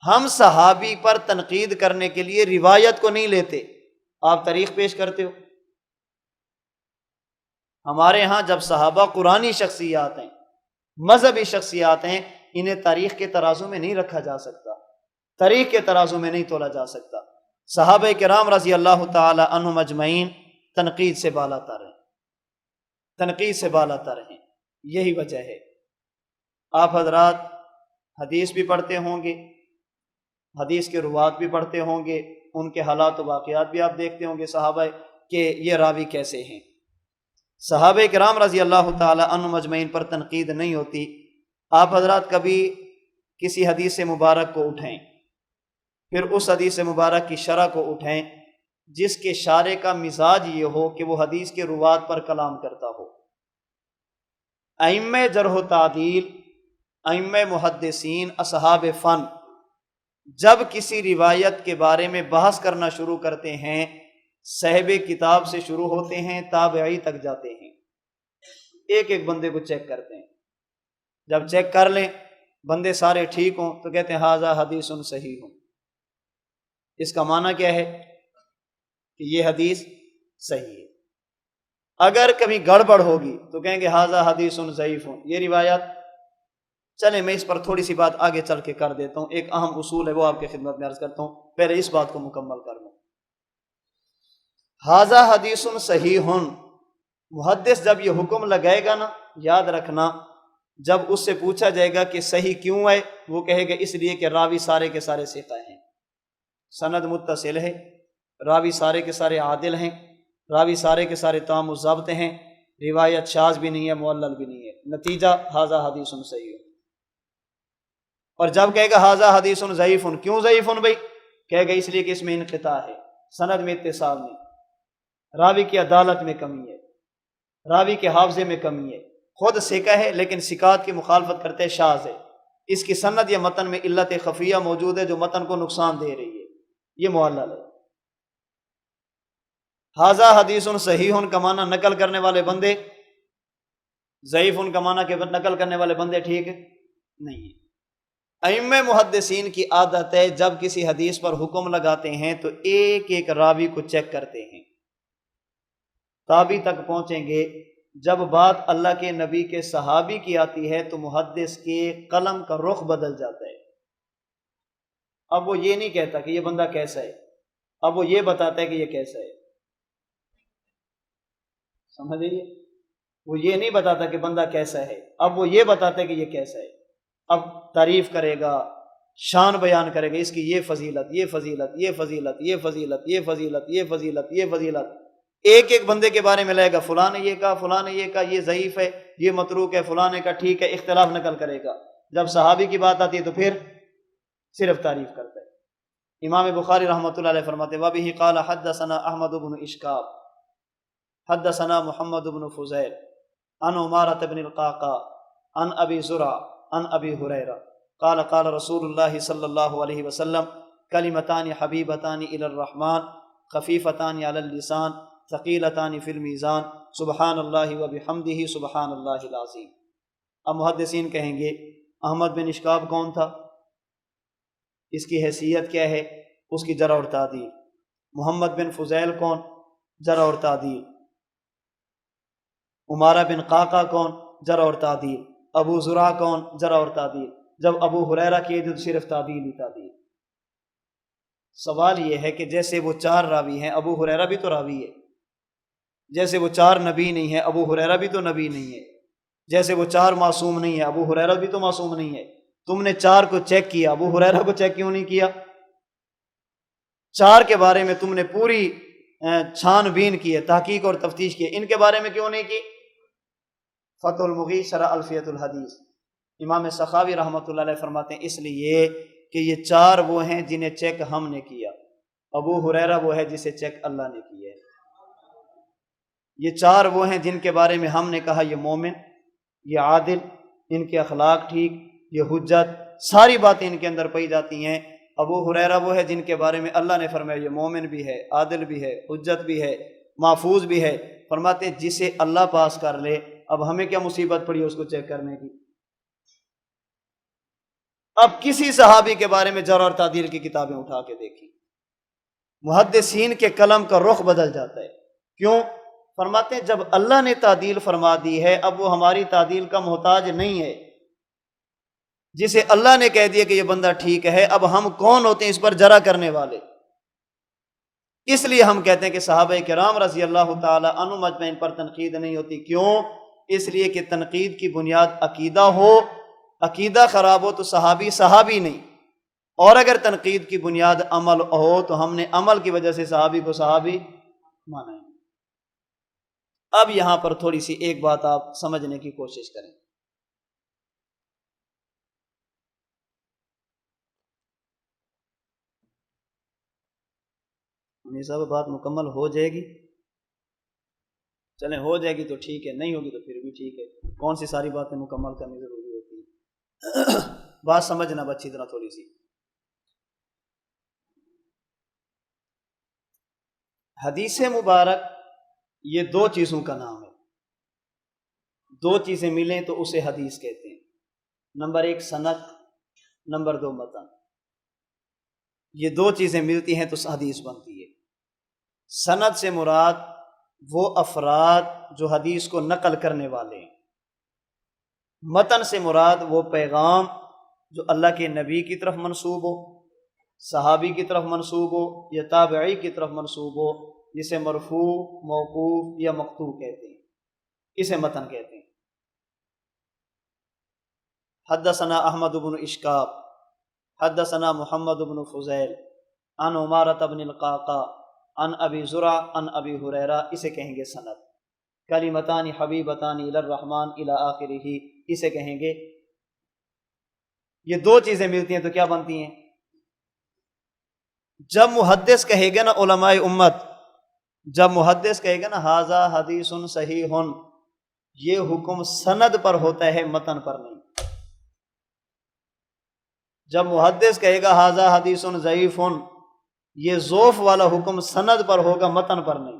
ہم صحابی پر تنقید کرنے کے لیے روایت کو نہیں لیتے، آپ تاریخ پیش کرتے ہو۔ ہمارے ہاں جب صحابہ قرآنی شخصیات ہیں، مذہبی شخصیات ہیں، انہیں تاریخ کے ترازو میں نہیں رکھا جا سکتا، تاریخ کے ترازو میں نہیں تولا جا سکتا۔ صحابہ کرام رضی اللہ تعالی عنہم اجمعین تنقید سے بالا تر ہیں، تنقید سے بالا تر ہیں، یہی وجہ ہے۔ آپ حضرات حدیث بھی پڑھتے ہوں گے، حدیث کے روات بھی پڑھتے ہوں گے، ان کے حالات و واقعات بھی آپ دیکھتے ہوں گے صحابہ کہ یہ راوی کیسے ہیں۔ صحابہ کرام رضی اللہ تعالی عنہم اجمعین پر تنقید نہیں ہوتی۔ آپ حضرات کبھی کسی حدیث مبارک کو اٹھائیں، پھر اس حدیث مبارک کی شرح کو اٹھائیں جس کے شارح کا مزاج یہ ہو کہ وہ حدیث کے روات پر کلام کرتا ہو۔ ائمہ جرح و تعدیل، ائمہ محدثین، اصحاب فن جب کسی روایت کے بارے میں بحث کرنا شروع کرتے ہیں، صاحب کتاب سے شروع ہوتے ہیں، تابعی تک جاتے ہیں، ایک ایک بندے کو چیک کرتے ہیں۔ جب چیک کر لیں بندے سارے ٹھیک ہوں تو کہتے ہیں ھذا حدیث صحیح ہوں۔ اس کا معنی کیا ہے؟ کہ یہ حدیث صحیح ہے۔ اگر کبھی گڑبڑ ہوگی تو کہیں گے ھذا حدیث ضعیف ہوں، یہ روایت۔ چلیں میں اس پر تھوڑی سی بات آگے چل کے کر دیتا ہوں، ایک اہم اصول ہے وہ آپ کی خدمت میں عرض کرتا ہوں، پہلے اس بات کو مکمل کر لوں۔ ھذا حدیث صحیح، محدث جب یہ حکم لگائے گا نا، یاد رکھنا، جب اس سے پوچھا جائے گا کہ صحیح کیوں ہے، وہ کہے گا اس لیے کہ راوی سارے کے سارے ثقہ ہیں، سند متصل ہے، راوی سارے کے سارے عادل ہیں، راوی سارے کے سارے تام و ضبط ہیں، روایت شاذ بھی نہیں ہے، معلل بھی نہیں ہے، نتیجہ ھذا حدیث صحیح۔ اور جب کہے گا ھذا حدیث ضعیف، کیوں ضعیف بھائی؟ کہے گا اس لیے کہ اس میں انقطاع ہے، سند میں اتصال نہیں، راوی کی عدالت میں کمی ہے، راوی کے حافظے میں کمی ہے، خود ثقہ ہے لیکن ثقات کی مخالفت کرتے شاذ ہے، اس کی سند یا متن میں علت خفیہ موجود ہے جو متن کو نقصان دے رہی ہے، یہ معلل ہے۔ ھذا حدیث صحیح کا معنی نقل کرنے والے بندے، ضعیف کا معنی کہ نقل کرنے والے بندے ٹھیک نہیں ہیں۔ ائمہ محدثین کی عادت ہے جب کسی حدیث پر حکم لگاتے ہیں تو ایک ایک راوی کو چیک کرتے ہیں، تابعی تک پہنچیں گے۔ جب بات اللہ کے نبی کے صحابی کی آتی ہے تو محدث کے قلم کا رخ بدل جاتا ہے۔ اب وہ یہ نہیں کہتا کہ یہ بندہ کیسا ہے، اب وہ یہ بتاتا ہے کہ یہ کیسا ہے، سمجھ لیجیے، وہ یہ نہیں بتاتا کہ بندہ کیسا ہے، اب وہ یہ بتاتا ہے کہ یہ کیسا ہے۔ اب تعریف کرے گا، شان بیان کرے گا، اس کی یہ فضیلت، یہ فضیلت، یہ فضیلت، یہ فضیلت، یہ فضیلت، یہ فضیلت، یہ فضیلت، ایک ایک بندے کے بارے میں لائے گا، فلاں نے یہ کہا، فلاں نے یہ کہا، یہ ضعیف ہے، یہ متروک ہے، فلاں نے کہا ٹھیک ہے، اختلاف نقل کرے گا۔ جب صحابی کی بات آتی ہے تو پھر صرف تعریف کرتا ہے۔ امام بخاری رحمۃ اللہ علیہ فرماتے ہیں وَبِهِ قَالَ حَدَّثَنَا أَحْمَدُ بْنُ إِشْكَابٍ حدثنا محمد بن فضیل عن عمارة بن القعقاع عن ابی زرع عن ابی ہریرہ قال قال رسول اللہ صلی اللہ علیہ وسلم کلمتان حبیبتان الی الرحمن خفیفتان علی اللسان ثقیلتان فی المیزان سبحان اللہ وبحمدہ سبحان اللہ العظیم۔ اب محدثین کہیں گے احمد بن اشکاب کون تھا، اس کی حیثیت کیا ہے، اس کی جرح اور تعدیل۔ محمد بن فضیل کون، جرح اور تعدیل۔ عمارہ بن قعقاع کون، جرح اور تعدیل۔ ابو زرع کون، جرح اور تعدیل۔ جب ابو ہریرہ کیے تو صرف تعدیل ہی تعدیل۔ سوال یہ ہے کہ جیسے وہ چار راوی ہیں، ابو ہریرہ بھی تو راوی ہے، جیسے وہ چار نبی نہیں ہے، ابو ہریرہ بھی تو نبی نہیں ہے، جیسے وہ چار معصوم نہیں ہے، ابو ہریرہ بھی تو معصوم نہیں ہے۔ تم نے چار کو چیک کیا، ابو ہریرہ کو چیک کیوں نہیں کیا؟ چار کے بارے میں تم نے پوری چھان بین کی ہے، تحقیق اور تفتیش کی ہے، ان کے بارے میں کیوں نہیں کی؟ فتح المغیث شرح الفیۃ الحدیث، امام سخاوی رحمۃ اللہ علیہ فرماتے ہیں اس لیے کہ یہ چار وہ ہیں جنہیں چیک ہم نے کیا، ابو ہریرہ وہ ہے جسے چیک اللہ نے کیا ہے، یہ چار وہ ہیں جن کے بارے میں ہم نے کہا یہ مومن، یہ عادل، ان کے اخلاق ٹھیک، یہ حجت، ساری باتیں ان کے اندر پائی جاتی ہیں۔ ابو ہریرہ وہ ہے جن کے بارے میں اللہ نے فرمایا یہ مومن بھی ہے، عادل بھی ہے، حجت بھی ہے، محفوظ بھی ہے۔ فرماتے ہیں جسے اللہ پاس کر لے، اب ہمیں کیا مصیبت پڑی اس کو چیک کرنے کی؟ اب کسی صحابی کے بارے میں جرح اور تعدیل کی کتابیں اٹھا کے دیکھی، محدثین کے قلم کا رخ بدل جاتا ہے۔ کیوں؟ فرماتے ہیں جب اللہ نے تعدیل فرما دی ہے اب وہ ہماری تعدیل کا محتاج نہیں ہے۔ جسے اللہ نے کہہ دیا کہ یہ بندہ ٹھیک ہے، اب ہم کون ہوتے ہیں اس پر جرح کرنے والے؟ اس لیے ہم کہتے ہیں کہ صحابہ کرام رضی اللہ تعالی عنہم اجمعین پر تنقید نہیں ہوتی۔ کیوں؟ اس لیے کہ تنقید کی بنیاد عقیدہ ہو، عقیدہ خراب ہو تو صحابی صحابی نہیں، اور اگر تنقید کی بنیاد عمل ہو تو ہم نے عمل کی وجہ سے صحابی کو صحابی مانا ہے۔ اب یہاں پر تھوڑی سی ایک بات آپ سمجھنے کی کوشش کریں۔ صاحب بات مکمل ہو جائے گی، چلیں ہو جائے گی تو ٹھیک ہے، نہیں ہوگی تو پھر بھی ٹھیک ہے، کون سی ساری باتیں مکمل کرنی ضروری ہوتی ہے؟ بات سمجھنا اچھی طرح تھوڑی سی۔ حدیث مبارک یہ دو چیزوں کا نام ہے، دو چیزیں ملیں تو اسے حدیث کہتے ہیں۔ نمبر ایک سند، نمبر دو متن۔ یہ دو چیزیں ملتی ہیں تو حدیث بنتی ہے۔ سند سے مراد وہ افراد جو حدیث کو نقل کرنے والے ہیں، متن سے مراد وہ پیغام جو اللہ کے نبی کی طرف منسوب ہو، صحابی کی طرف منسوب ہو یا تابعی کی طرف منسوب ہو، جسے مرفوع، موقوف یا مقطوع کہتے ہیں، اسے متن کہتے ہیں۔ حدثنا احمد بن اشکاب حدثنا محمد بن فضیل عن عمارۃ بن القعقاع عن ابی زرع عن ابی ہریرہ، اسے کہیں گے سند۔ کلمتان حبیبتان الی الرحمن الی آخرہ، اسے کہیں گے۔ یہ دو چیزیں ملتی ہیں تو کیا بنتی ہیں؟ جب محدث کہے گا نا علماء امت، جب محدث کہے گا نا ھذا حدیث صحیح، یہ حکم سند پر ہوتا ہے، متن پر نہیں۔ جب محدث کہے گا ھذا حدیث ضعیف، یہ ضعف والا حکم سند پر ہوگا، متن پر نہیں۔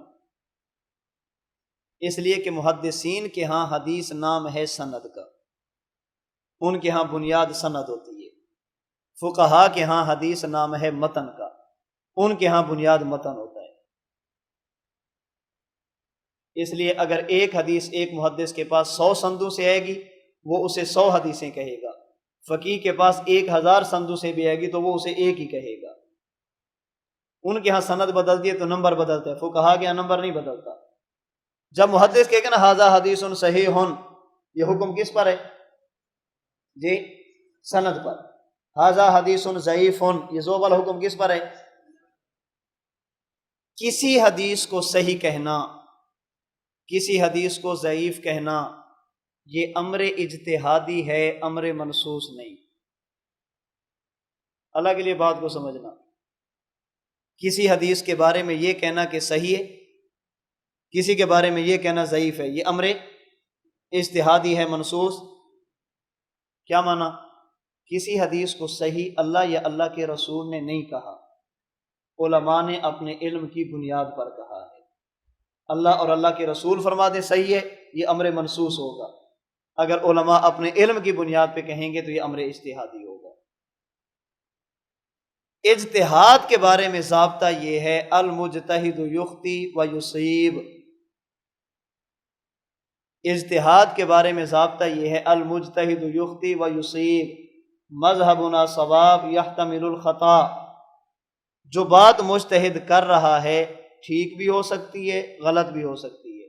اس لیے کہ محدثین کے ہاں حدیث نام ہے سند کا، ان کے ہاں بنیاد سند ہوتی ہے۔ فقہا کے ہاں حدیث نام ہے متن کا، ان کے ہاں بنیاد متن ہوتا ہے۔ اس لیے اگر ایک حدیث ایک محدث کے پاس 100 سندوں سے آئے گی، وہ اسے 100 حدیثیں کہے گا۔ فقیہ کے پاس 1000 سندوں سے بھی آئے گی تو وہ اسے ایک ہی کہے گا۔ ان کے ہاں سند بدلتی ہے تو نمبر بدلتا ہے، فقہا کے ہاں نمبر نہیں بدلتا۔ جب محدث کہے گا نا ھذا حدیث صحیح، یہ حکم کس پر ہے جی؟ سند پر۔ ھذا حدیث ضعیف، یہ ضعف والا حکم کس پر ہے؟ کسی حدیث کو صحیح کہنا، کسی حدیث کو ضعیف کہنا، یہ امر اجتہادی ہے، امر منصوص نہیں۔ اللہ کے لیے بات کو سمجھنا، کسی حدیث کے بارے میں یہ کہنا کہ صحیح ہے، کسی کے بارے میں یہ کہنا ضعیف ہے، یہ امر اجتہادی ہے، منصوص۔ کیا معنی؟ کسی حدیث کو صحیح اللہ یا اللہ کے رسول نے نہیں کہا، علماء نے اپنے علم کی بنیاد پر کہا ہے۔ اللہ اور اللہ کے رسول فرما دیں صحیح ہے، یہ امر منصوص ہوگا۔ اگر علماء اپنے علم کی بنیاد پہ کہیں گے تو یہ امر اجتہادی ہوگا۔ اجتہاد کے بارے میں ضابطہ یہ ہے المجتہد یخطی و یصیب۔ اجتہاد کے بارے میں ضابطہ یہ ہے المجتہد یخطی و یصیب، مذہبنا صواب یحتمل الخطا۔ جو بات مجتہد کر رہا ہے ٹھیک بھی ہو سکتی ہے، غلط بھی ہو سکتی ہے،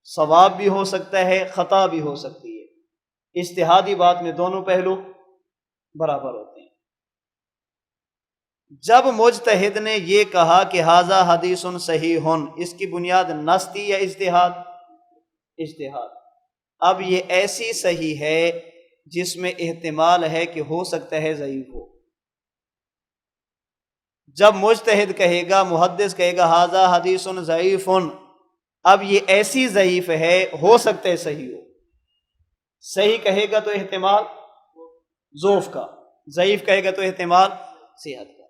صواب بھی ہو سکتا ہے، خطا بھی ہو سکتی ہے۔ اجتہادی بات میں دونوں پہلو برابر ہوتے ہیں۔ جب مجتہد نے یہ کہا کہ ھذا حدیث صحیح، اس کی بنیاد نص تھی یا اجتہاد؟ اجتہاد۔ اب یہ ایسی صحیح ہے جس میں احتمال ہے کہ ہو سکتا ہے ضعیف ہو۔ جب مجتہد کہے گا، محدث کہے گا ھذا حدیث ضعیف، اب یہ ایسی ضعیف ہے، ہو سکتا ہے صحیح ہو۔ صحیح کہے گا تو احتمال ضعف کا، ضعیف کہے گا تو احتمال صحت کا۔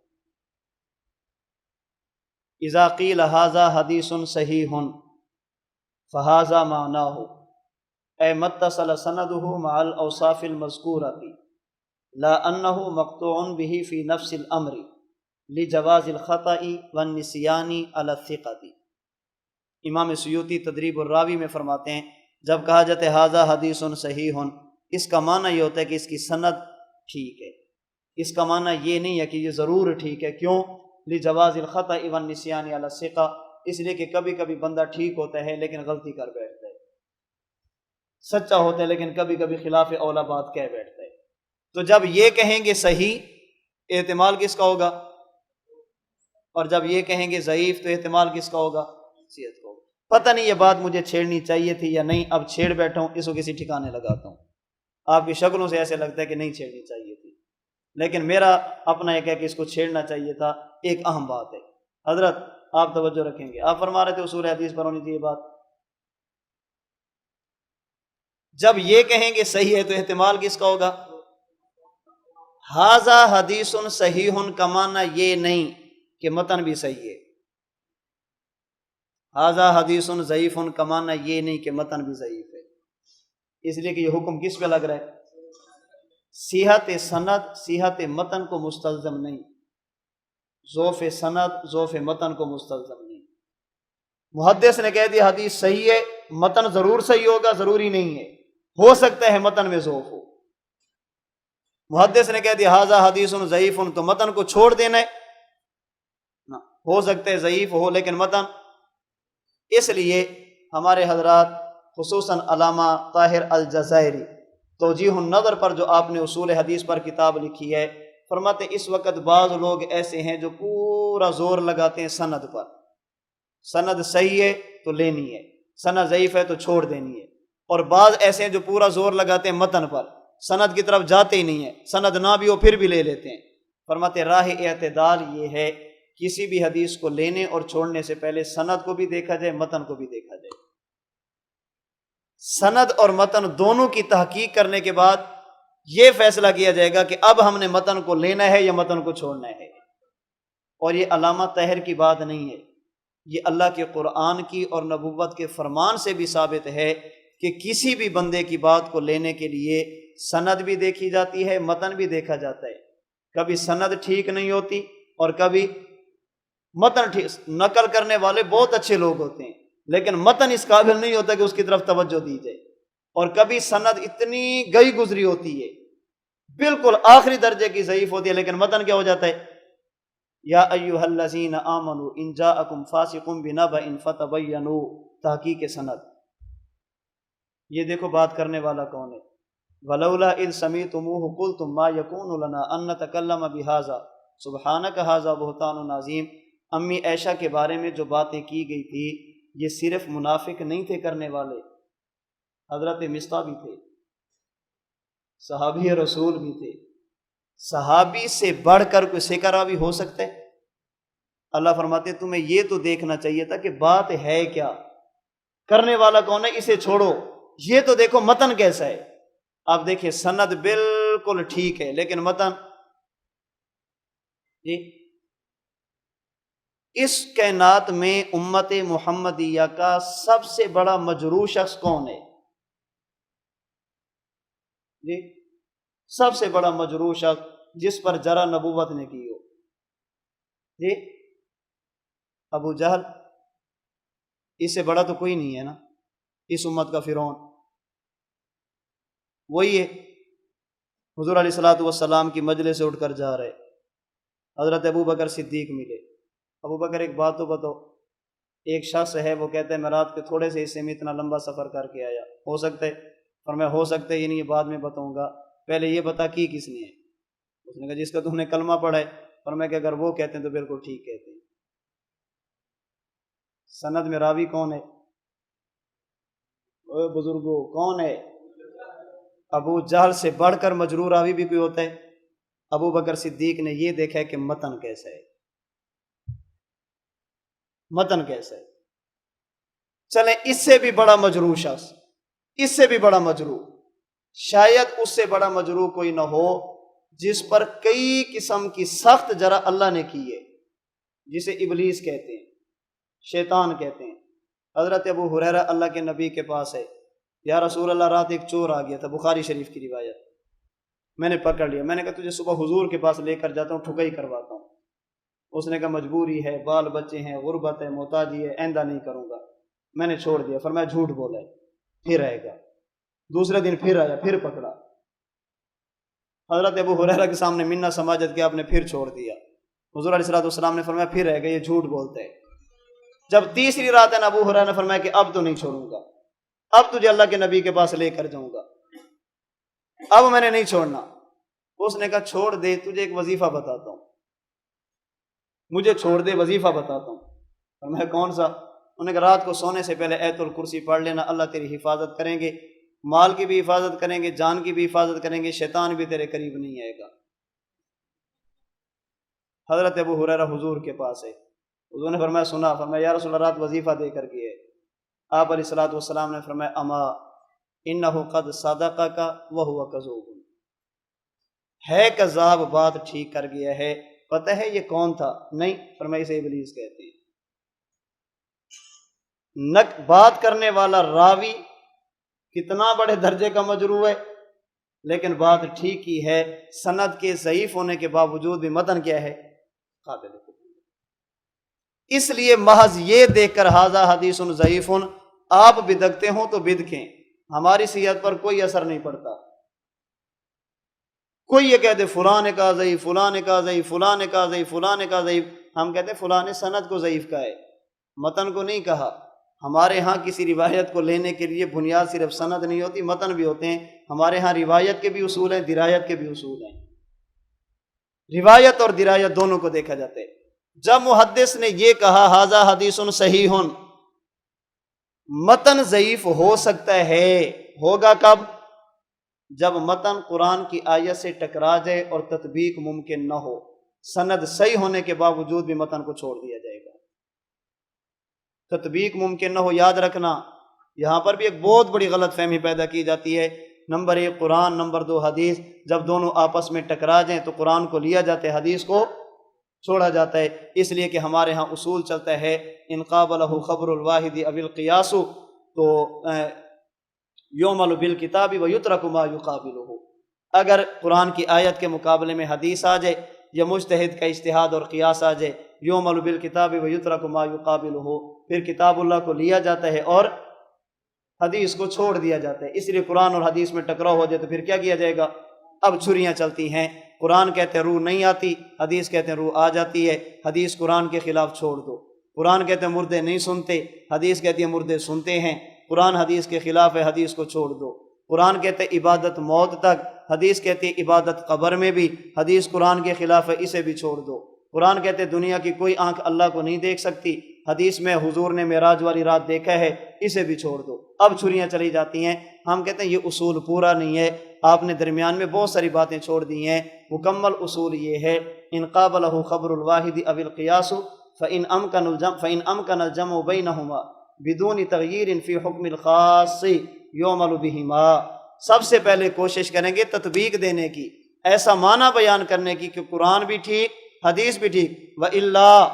اذا قیل ھذا حدیث صحیح فھذا معناہ اے متصل سندہ مع الاوصاف المذکورۃ لا انہ مقطوع بہ فی نفس الامر لجواز الخطأ والنسیان علی الثقۃ۔ امام سیوطی تدریب الراوی میں فرماتے ہیں جب کہا جاتا ہے ھذا حدیث صحیح، اس کا معنی یہ ہوتا ہے کہ اس کی سند ٹھیک ہے، اس کا معنی یہ نہیں ہے کہ یہ ضرور ٹھیک ہے۔ کیوں؟ لجواز الخطأ والنسیان علی الثقۃ، اس لیے کہ کبھی کبھی بندہ ٹھیک ہوتا ہے لیکن غلطی کر بیٹھتا ہے، سچا ہوتا ہے لیکن کبھی کبھی خلاف اولا بات کہہ بیٹھتا ہے۔ تو جب یہ کہیں گے صحیح، احتمال کس کا ہوگا؟ اور جب یہ کہیں گے ضعیف تو احتمال کس کا ہوگا؟ صحت کا ہوگا۔ پتہ نہیں یہ بات مجھے چھیڑنی چاہیے تھی یا نہیں، اب چھیڑ بیٹھا ہوں، اس کو کسی ٹھکانے لگاتا ہوں۔ آپ کی شکلوں سے ایسے لگتا ہے کہ نہیں چھیڑنی چاہیے تھی، لیکن میرا اپنا ایک ہے کہ اس کو چھیڑنا چاہیے تھا۔ ایک اہم بات ہے حضرت، آپ توجہ رکھیں گے، آپ فرما رہے تھے اصول حدیث پر ہونی چاہیے بات۔ جب یہ کہیں گے صحیح ہے تو احتمال کس کا ہوگا؟ ھذا حدیث صحیح کا معنی یہ نہیں کہ متن بھی صحیح ہے، ھذا حدیث ضعیف کا معنی یہ نہیں کہ متن بھی ضعیف ہے۔ اس لیے کہ یہ حکم کس پہ لگ رہا ہے؟ صحت سند صحت متن کو مستلزم نہیں، ضعف سند ضعف متن کو مستلزم نہیں۔ محدث نے کہہ دیا حدیث صحیح ہے، متن ضرور صحیح ہوگا، ضروری نہیں ہے، ہو سکتا ہے متن میں ضعف ہو۔ محدث نے کہہ دیا ھذا حدیث ضعیف، تو متن کو چھوڑ دینا ہے، ہو سکتا ہے ضعیف ہو لیکن متن۔ اس لیے ہمارے حضرات خصوصاً علامہ طاہر الجزائری توجیہ النظر پر جو آپ نے اصول حدیث پر کتاب لکھی ہے، فرماتے اس وقت بعض لوگ ایسے ہیں جو پورا زور لگاتے ہیں سند پر، سند صحیح ہے تو لینی ہے، سند ضعیف ہے تو چھوڑ دینی ہے، اور بعض ایسے ہیں جو پورا زور لگاتے ہیں متن پر، سند کی طرف جاتے ہی نہیں ہے، سند نہ بھی ہو پھر بھی لے لیتے ہیں۔ فرماتے راہ اعتدال یہ ہے کسی بھی حدیث کو لینے اور چھوڑنے سے پہلے سند کو بھی دیکھا جائے، متن کو بھی دیکھا جائے، سند اور متن دونوں کی تحقیق کرنے کے بعد یہ فیصلہ کیا جائے گا کہ اب ہم نے متن کو لینا ہے یا متن کو چھوڑنا ہے۔ اور یہ علامہ طاہر کی بات نہیں ہے، یہ اللہ کے قرآن کی اور نبوت کے فرمان سے بھی ثابت ہے کہ کسی بھی بندے کی بات کو لینے کے لیے سند بھی دیکھی جاتی ہے، متن بھی دیکھا جاتا ہے۔ کبھی سند ٹھیک نہیں ہوتی اور کبھی متن ٹھیک، نقل کرنے والے بہت اچھے لوگ ہوتے ہیں لیکن متن اس قابل نہیں ہوتا کہ اس کی طرف توجہ دی جائے، اور کبھی سند اتنی گئی گزری ہوتی ہے بالکل آخری درجے کی ضعیف ہوتی ہے لیکن متن کیا ہو جاتا ہے، یا ایھا الذین آمنوا ان جاءکم فاسق بنبأ فتبینوا، تحقیق سند۔ یہ دیکھو بات کرنے والا کون ہے، ولولا اذ سمعتموہ قلتم ما یکون لنا ان نتکلم بہذا سبحانک ھذا بہتان عظیم۔ امی عائشہ کے بارے میں جو باتیں کی گئی تھی یہ صرف منافق نہیں تھے کرنے والے، حضرت مصطح بھی تھے، صحابی رسول بھی تھے، صحابی سے بڑھ کر کوئی سکرا بھی ہو سکتا ہے؟ اللہ فرماتے تمہیں یہ تو دیکھنا چاہیے تھا کہ بات ہے کیا، کرنے والا کون ہے، اسے چھوڑو، یہ تو دیکھو متن کیسا ہے۔ آپ دیکھیں سند بالکل ٹھیک ہے لیکن متن جی، اس کائنات میں امت محمدیہ کا سب سے بڑا مجروح شخص کون ہے جی؟ سب سے بڑا مجروح شخص جس پر جرح نبوت نے کی ہو جی، ابو جہل، اس سے بڑا تو کوئی نہیں ہے نا اس امت کا فرعون، وہی ہے۔ حضور علیہ الصلوۃ والسلام کی مجلس سے اٹھ کر جا رہے، حضرت ابو بکر صدیق ملے، ابو بکر ایک بات تو بتاؤ، ایک شخص ہے وہ کہتا ہے میں رات کے تھوڑے سے حصے میں اتنا لمبا سفر کر کے آیا، ہو سکتا ہے؟ فرمایا ہو سکتا ہے، یہ نہیں یہ بعد میں بتاؤں گا، پہلے یہ بتا کی کس نے ہے؟ اس نے کہا جس کا تم نے کلمہ پڑھا ہے۔ فرمایا کہ اگر وہ کہتے ہیں تو بالکل ٹھیک کہتے ہیں۔ سند میں راوی کون ہے؟ اوے بزرگوں کون ہے؟ ابو جہل سے بڑھ کر مجروح راوی بھی کوئی ہوتا ہے؟ ابو بکر صدیق نے یہ دیکھا ہے کہ متن کیسا ہے، متن کیسا ہے۔ چلیں اس سے بھی بڑا مجروح شخص، اس سے بھی بڑا مجروح، شاید اس سے بڑا مجروح کوئی نہ ہو جس پر کئی قسم کی سخت جرح اللہ نے کی ہے، جسے ابلیس کہتے ہیں، شیطان کہتے ہیں۔ حضرت ابو ہریرہ اللہ کے نبی کے پاس ہے، یا رسول اللہ رات ایک چور آ گیا تھا، بخاری شریف کی روایت، میں نے پکڑ لیا، میں نے کہا تجھے صبح حضور کے پاس لے کر جاتا ہوں، ٹھکائی کرواتا ہوں۔ اس نے کہا مجبوری ہے، بال بچے ہیں، غربت ہے، محتاجی ہے، آئندہ نہیں کروں گا۔ میں نے چھوڑ دیا، فرمایا جھوٹ بولا ہے، پھر آئے گا۔ دوسرے دن پھر آیا، پھر پکڑا، حضرت ابو ہریرہ کے سامنے منت سماجت کیا، آپ نے پھر چھوڑ دیا۔ حضور علیہ السلام نے فرمایا پھر آئے گا، یہ جھوٹ بولتا ہے۔ جب تیسری رات ہے نا، ابو ہریرہ نے فرمایا کہ اب تو نہیں چھوڑوں گا، اب تجھے اللہ کے نبی کے پاس لے کر جاؤں گا، اب میں نے نہیں چھوڑنا۔ اس نے کہا چھوڑ دے، تجھے ایک وظیفہ بتاتا ہوں، مجھے چھوڑ دے، وظیفہ بتاتا ہوں۔ فرمایا کون سا؟ انہوں نے کہا رات کو سونے سے پہلے آیت الکرسی پڑھ لینا، اللہ تیری حفاظت کریں گے، مال کی بھی حفاظت کریں گے، جان کی بھی حفاظت کریں گے، شیطان بھی تیرے قریب نہیں آئے گا۔ حضرت ابو ہریرہ حضور کے پاس ہے، حضور نے فرمایا سنا، فرمایا یا رسول اللہ رات وظیفہ دے کر گئے۔ آپ علیہ الصلوۃ والسلام نے فرمایا اما انہ قد صدقک وہو کذوب، ہے کذاب، بات ٹھیک کر گیا ہے۔ پتہ ہے یہ کون تھا؟ نہیں۔ فرمایا اسے ابلیس کہتے ہیں۔ بات کرنے والا راوی کتنا بڑے درجے کا مجروح ہے، لیکن بات ٹھیک ہی ہے، سند کے ضعیف ہونے کے باوجود بھی متن کیا ہے؟ قابل قبول۔ اس لیے محض یہ دیکھ کر ھذا حدیث ضعیف آپ بدکتے ہوں تو بدکیں، ہماری صحت پر کوئی اثر نہیں پڑتا۔ کوئی یہ کہتے فلاں نے کہا ضعیف، فلاں نے کہا ضعیف، فلاں نے کہا ضعیف، فلاں نے کہا ضعیف، ہم کہتے ہیں فلاں نے سند کو ضعیف کہا ہے، متن کو نہیں کہا۔ ہمارے ہاں کسی روایت کو لینے کے لیے بنیاد صرف سند نہیں ہوتی، متن بھی ہوتے ہیں۔ ہمارے ہاں روایت کے بھی اصول ہیں، درایت کے بھی اصول ہیں۔ روایت اور درایت دونوں کو دیکھا جاتا ہے۔ جب محدث نے یہ کہا ھذا حدیث صحیح، متن ضعیف ہو سکتا ہے، ہوگا کب؟ جب متن قرآن کی آیت سے ٹکرا جائے اور تطبیق ممکن نہ ہو، سند صحیح ہونے کے باوجود بھی متن کو چھوڑ دیا جائے گا، تطبیق ممکن نہ ہو۔ یاد رکھنا یہاں پر بھی ایک بہت بڑی غلط فہمی پیدا کی جاتی ہے۔ نمبر 1 قرآن، نمبر 2 حدیث، جب دونوں آپس میں ٹکرا جائیں تو قرآن کو لیا جاتا ہے، حدیث کو چھوڑا جاتا ہے، اس لیے کہ ہمارے ہاں اصول چلتا ہے ان قابلہ خبر الواحد او القیاس تو یعمل بالکتاب ویترک ما یقابلہ۔ اگر قرآن کی آیت کے مقابلے میں حدیث آ جائے یا مجتہد کا اجتہاد اور قیاس آ جائے، یعمل بالکتاب ویترک ما یقابلہ، پھر کتاب اللہ کو لیا جاتا ہے اور حدیث کو چھوڑ دیا جاتا ہے۔ اس لیے قرآن اور حدیث میں ٹکراؤ ہو جائے تو پھر کیا کیا جائے گا؟ اب چھریاں چلتی ہیں، قرآن کہتے ہیں روح نہیں آتی، حدیث کہتے ہیں روح آ جاتی ہے، حدیث قرآن کے خلاف چھوڑ دو۔ قرآن کہتے ہیں مردے نہیں سنتے، حدیث کہتی ہے مردے سنتے ہیں، قرآن حدیث کے خلاف ہے، حدیث کو چھوڑ دو۔ قرآن کہتے ہیں عبادت موت تک، حدیث کہتی ہے عبادت قبر میں بھی، حدیث قرآن کے خلاف ہے، اسے بھی چھوڑ دو۔ قرآن کہتے ہیں دنیا کی کوئی آنکھ اللہ کو نہیں دیکھ سکتی، حدیث میں حضور نے معراج والی رات دیکھا ہے، اسے بھی چھوڑ دو۔ اب چھریاں چلی جاتی ہیں۔ ہم کہتے ہیں یہ اصول پورا نہیں ہے، آپ نے درمیان میں بہت ساری باتیں چھوڑ دی ہیں۔ مکمل اصول یہ ہے ان قابلہ خبر الواحد او القیاس فإن أمكن الجمع بینہما بدون تغییر فی حکم الخاص یعمل بہما۔ سب سے پہلے کوشش کریں گے تطبیق دینے کی، ایسا معنی بیان کرنے کی کہ قرآن بھی ٹھیک، حدیث بھی ٹھیک۔ وَإِلَّا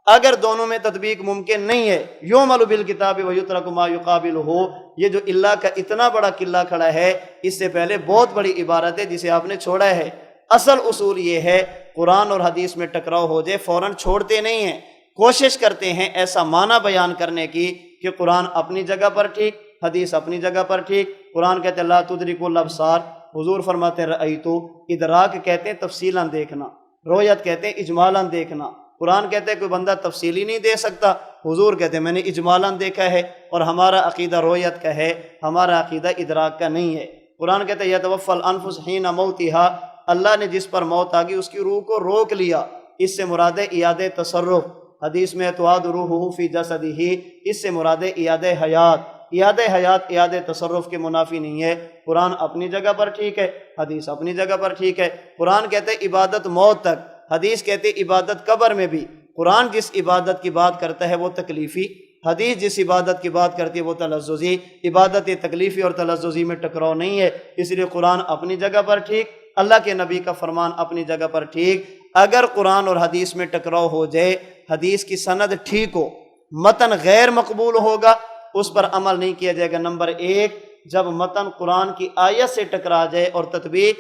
اگر دونوں میں تطبیق ممکن نہیں ہے، یعمل بالکتاب ویترک ما یقابلہ، یہ جو اللہ کا اتنا بڑا قلعہ کھڑا ہے، اس سے پہلے بہت بڑی عبارت ہے جسے آپ نے چھوڑا ہے۔ اصل اصول یہ ہے قرآن اور حدیث میں ٹکراؤ ہو جائے فوراً چھوڑتے نہیں ہیں، کوشش کرتے ہیں ایسا معنی بیان کرنے کی کہ قرآن اپنی جگہ پر ٹھیک، حدیث اپنی جگہ پر ٹھیک۔ قرآن کہتے ہیں لا تدرک الابصار، حضور فرماتے ہیں رأیت، ادراک کہتے ہیں تفصیلاً دیکھنا، رؤیت کہتے ہیں اجمالاً دیکھنا۔ قرآن کہتے ہیں کوئی بندہ تفصیلی نہیں دے سکتا، حضور کہتے ہیں میں نے اجمالاً دیکھا ہے، اور ہمارا عقیدہ رؤیت کا ہے، ہمارا عقیدہ ادراک کا نہیں ہے۔ قرآن کہتے ہیں یتوفی الانفس حین موتہا، اللہ نے جس پر موت آ گئی اس کی روح کو روک لیا، اس سے مراد ہے ایادہ تصرف۔ حدیث میں تعاد روحہ فی جسدہ، اس سے مراد ہے ایادہ حیات۔ ایادہ حیات ایادہ تصرف کے منافی نہیں ہے۔ قرآن اپنی جگہ پر ٹھیک ہے، حدیث اپنی جگہ پر ٹھیک ہے۔ قرآن کہتے ہیں عبادت موت تک، حدیث کہتے ہیں عبادت قبر میں بھی۔ قرآن جس عبادت کی بات کرتا ہے وہ تکلیفی، حدیث جس عبادت کی بات کرتی ہے وہ تلذذی۔ عبادت تکلیفی اور تلذذی میں ٹکراؤ نہیں ہے، اس لیے قرآن اپنی جگہ پر ٹھیک، اللہ کے نبی کا فرمان اپنی جگہ پر ٹھیک۔ اگر قرآن اور حدیث میں ٹکراؤ ہو جائے، حدیث کی سند ٹھیک ہو، متن غیر مقبول ہوگا، اس پر عمل نہیں کیا جائے گا۔ نمبر 1، جب متن قرآن کی آیت سے ٹکرا جائے اور تطبیق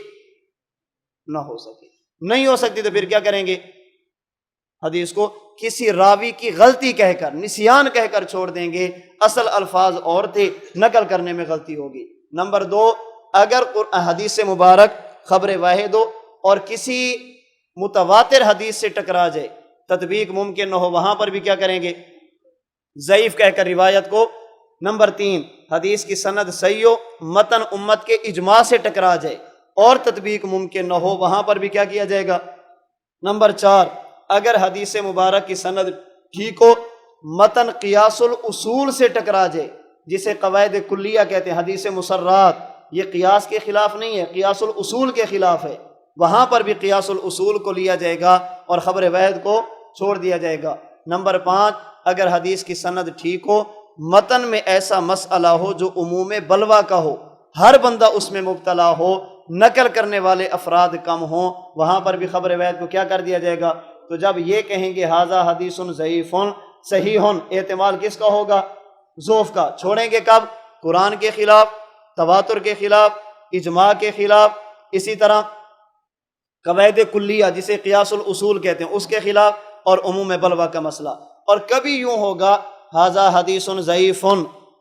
نہ ہو سکے، نہیں ہو سکتی تو پھر کیا کریں گے؟ حدیث کو کسی راوی کی غلطی کہہ کر، نسیان کہہ کر چھوڑ دیں گے، اصل الفاظ اور تھے، نقل کرنے میں غلطی ہوگی۔ نمبر 2، اگر حدیث سے مبارک خبر واحد ہو اور کسی متواتر حدیث سے ٹکرا جائے، تطبیق ممکن نہ ہو، وہاں پر بھی کیا کریں گے؟ ضعیف کہہ کر روایت کو۔ نمبر 3، حدیث کی سند صحیح ہو، متن امت کے اجماع سے ٹکرا جائے اور تطبیق ممکن نہ ہو، وہاں پر بھی کیا کیا جائے گا؟ نمبر 4، اگر حدیث مبارک کی سند ٹھیک ہو، متن قیاس الاصول سے ٹکرا جائے، جسے قواعد کلیہ کہتے ہیں، حدیث مسرات، یہ قیاس کے خلاف نہیں ہے، قیاس الاصول کے خلاف ہے، وہاں پر بھی قیاس الاصول کو لیا جائے گا اور خبر واحد کو چھوڑ دیا جائے گا۔ نمبر 5، اگر حدیث کی سند ٹھیک ہو، متن میں ایسا مسئلہ ہو جو عموم بلوا کا ہو، ہر بندہ اس میں مبتلا ہو، نقل کرنے والے افراد کم ہوں، وہاں پر بھی خبر واحد کو کیا کر دیا جائے گا؟ تو جب یہ کہیں گے ھذا حدیث ضعیف صحیح، اعتماد کس کا ہوگا؟ ضعف کا۔ چھوڑیں گے کب؟ قرآن کے خلاف، تواتر کے خلاف، اجماع کے خلاف، اسی طرح قواعد کلیہ جسے قیاس الاصول کہتے ہیں اس کے خلاف، اور عموم بلوا کا مسئلہ۔ اور کبھی یوں ہوگا ھذا حدیث ضعیف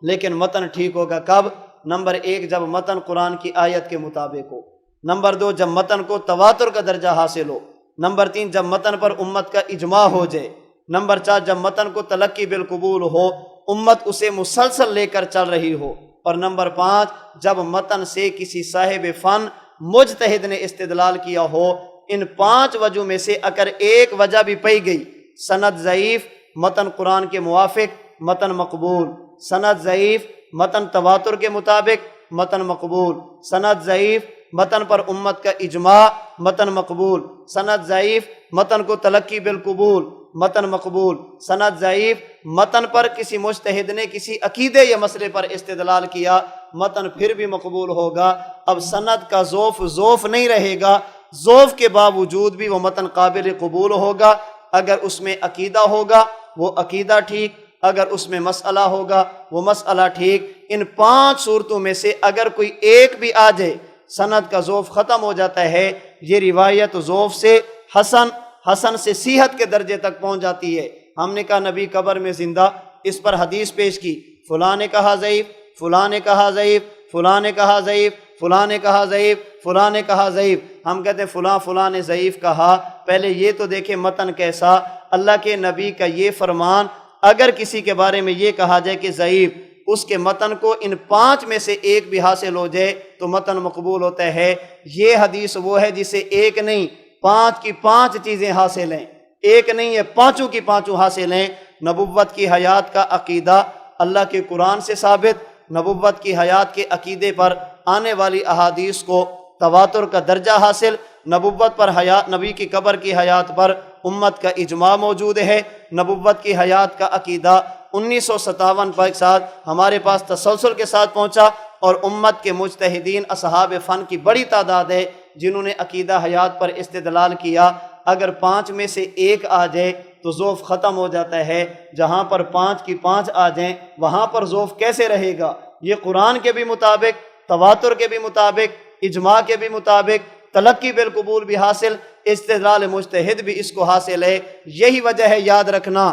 لیکن متن ٹھیک ہوگا کب؟ نمبر 1، جب متن قرآن کی آیت کے مطابق ہو۔ نمبر 2، جب متن کو تواتر کا درجہ حاصل ہو۔ نمبر 3، جب متن پر امت کا اجماع ہو جائے۔ نمبر 4، جب متن کو تلقی بالقبول ہو، امت اسے مسلسل لے کر چل رہی ہو۔ اور نمبر 5 جب متن سے کسی صاحب فن مجتہد نے استدلال کیا ہو، ان 5 وجہ میں سے اگر ایک وجہ بھی پائی گئی، سند ضعیف متن قرآن کے موافق متن مقبول، سند ضعیف متن تواتر کے مطابق متن مقبول، سند ضعیف متن پر امت کا اجماع متن مقبول، سند ضعیف متن کو تلقی بالقبول متن مقبول، سند ضعیف متن پر کسی مجتہد نے کسی عقیدے یا مسئلے پر استدلال کیا، متن پھر بھی مقبول ہوگا۔ اب سند کا ضعف نہیں رہے گا، ضعف کے باوجود بھی وہ متن قابل قبول ہوگا۔ اگر اس میں عقیدہ ہوگا وہ عقیدہ ٹھیک، اگر اس میں مسئلہ ہوگا وہ مسئلہ ٹھیک۔ ان 5 صورتوں میں سے اگر کوئی ایک بھی آ جائے، سند کا ضعف ختم ہو جاتا ہے، یہ روایت ضعف سے حسن سے صحت کے درجے تک پہنچ جاتی ہے۔ ہم نے کہا نبی قبر میں زندہ، اس پر حدیث پیش کی، فلاں نے کہا ضعیف، فلاں نے کہا ضعیف، فلاں نے کہا ضعیف، فلاں نے کہا ضعیف، فلاں نے کہا ضعیف۔ ہم کہتے ہیں فلاں نے ضعیف کہا، پہلے یہ تو دیکھیں متن کیسا۔ اللہ کے نبی کا یہ فرمان، اگر کسی کے بارے میں یہ کہا جائے کہ ضعیف، اس کے متن کو ان 5 میں سے ایک بھی حاصل ہو جائے تو متن مقبول ہوتا ہے۔ یہ حدیث وہ ہے جسے ایک نہیں 5 کی 5 چیزیں حاصل ہیں، ایک نہیں ہے 5 کی 5 حاصل ہیں۔ نبوت کی حیات کا عقیدہ اللہ کے قرآن سے ثابت، نبوت کی حیات کے عقیدے پر آنے والی احادیث کو تواتر کا درجہ حاصل، نبوت پر حیات، نبی کی قبر کی حیات پر امت کا اجماع موجود ہے، نبوت کی حیات کا عقیدہ 1957 کے ساتھ ہمارے پاس تسلسل کے ساتھ پہنچا، اور امت کے مجتہدین اصحاب فن کی بڑی تعداد ہے جنہوں نے عقیدہ حیات پر استدلال کیا۔ اگر 5 میں سے ایک آ جائے تو ضعف ختم ہو جاتا ہے۔ جہاں پر 5 کی 5 آ جائیں وہاں پر ضعف کیسے رہے گا؟ یہ قرآن کے بھی مطابق، تواتر کے بھی مطابق، اجماع کے بھی مطابق، تلقی بالقبول بھی حاصل، استدلال مجتہد بھی اس کو حاصل ہے۔ یہی وجہ ہے، یاد رکھنا،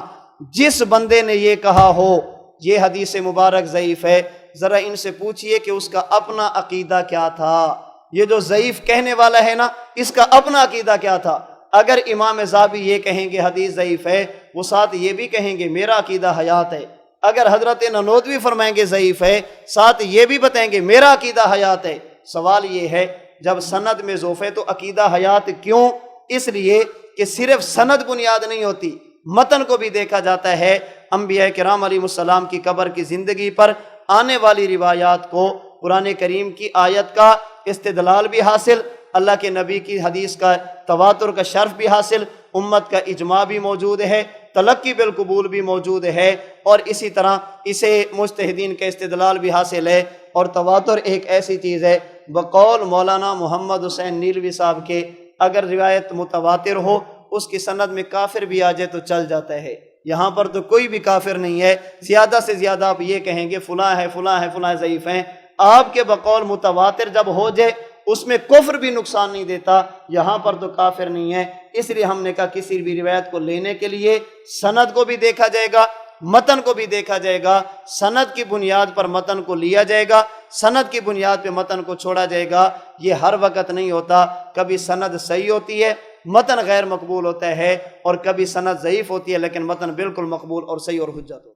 جس بندے نے یہ کہا ہو یہ حدیث مبارک ضعیف ہے، ذرا ان سے پوچھئے کہ اس کا اپنا عقیدہ کیا تھا۔ یہ جو ضعیف کہنے والا ہے نا، اس کا اپنا عقیدہ کیا تھا؟ اگر امام ذہبی یہ کہیں گے حدیث ضعیف ہے، وہ ساتھ یہ بھی کہیں گے میرا عقیدہ حیات ہے۔ اگر حضرت ننوتوی فرمائیں گے ضعیف ہے، ساتھ یہ بھی بتائیں گے میرا عقیدہ حیات ہے۔ سوال یہ ہے، جب سند میں ضعف ہے تو عقیدہ حیات کیوں؟ اس لیے کہ صرف سند بنیاد نہیں ہوتی، متن کو بھی دیکھا جاتا ہے۔ انبیاء کرام علیہ السلام کی قبر کی زندگی پر آنے والی روایات کو قرآن کریم کی آیت کا استدلال بھی حاصل، اللہ کے نبی کی حدیث کا تواتر کا شرف بھی حاصل، امت کا اجماع بھی موجود ہے، تلقی بالقبول بھی موجود ہے، اور اسی طرح اسے مجتہدین کا استدلال بھی حاصل ہے۔ اور تواتر ایک ایسی چیز ہے، بقول مولانا محمد حسین نیلوی صاحب کے، اگر روایت متواتر ہو اس کی سند میں کافر بھی آ جائے تو چل جاتا ہے۔ یہاں پر تو کوئی بھی کافر نہیں ہے، زیادہ سے زیادہ آپ یہ کہیں گے فلاں ہے فلاں ہے فلاں ضعیف ہیں۔ آپ کے بقول متواتر جب ہو جائے اس میں کفر بھی نقصان نہیں دیتا، یہاں پر تو کافر نہیں ہے۔ اس لیے ہم نے کہا کسی بھی روایت کو لینے کے لیے سند کو بھی دیکھا جائے گا، متن کو بھی دیکھا جائے گا، سند کی بنیاد پر متن کو لیا جائے گا، سند کی بنیاد پہ متن کو چھوڑا جائے گا۔ یہ ہر وقت نہیں ہوتا، کبھی سند صحیح ہوتی ہے متن غیر مقبول ہوتا ہے، اور کبھی سند ضعیف ہوتی ہے لیکن متن بالکل مقبول اور صحیح اور حجت ہوتا ہے۔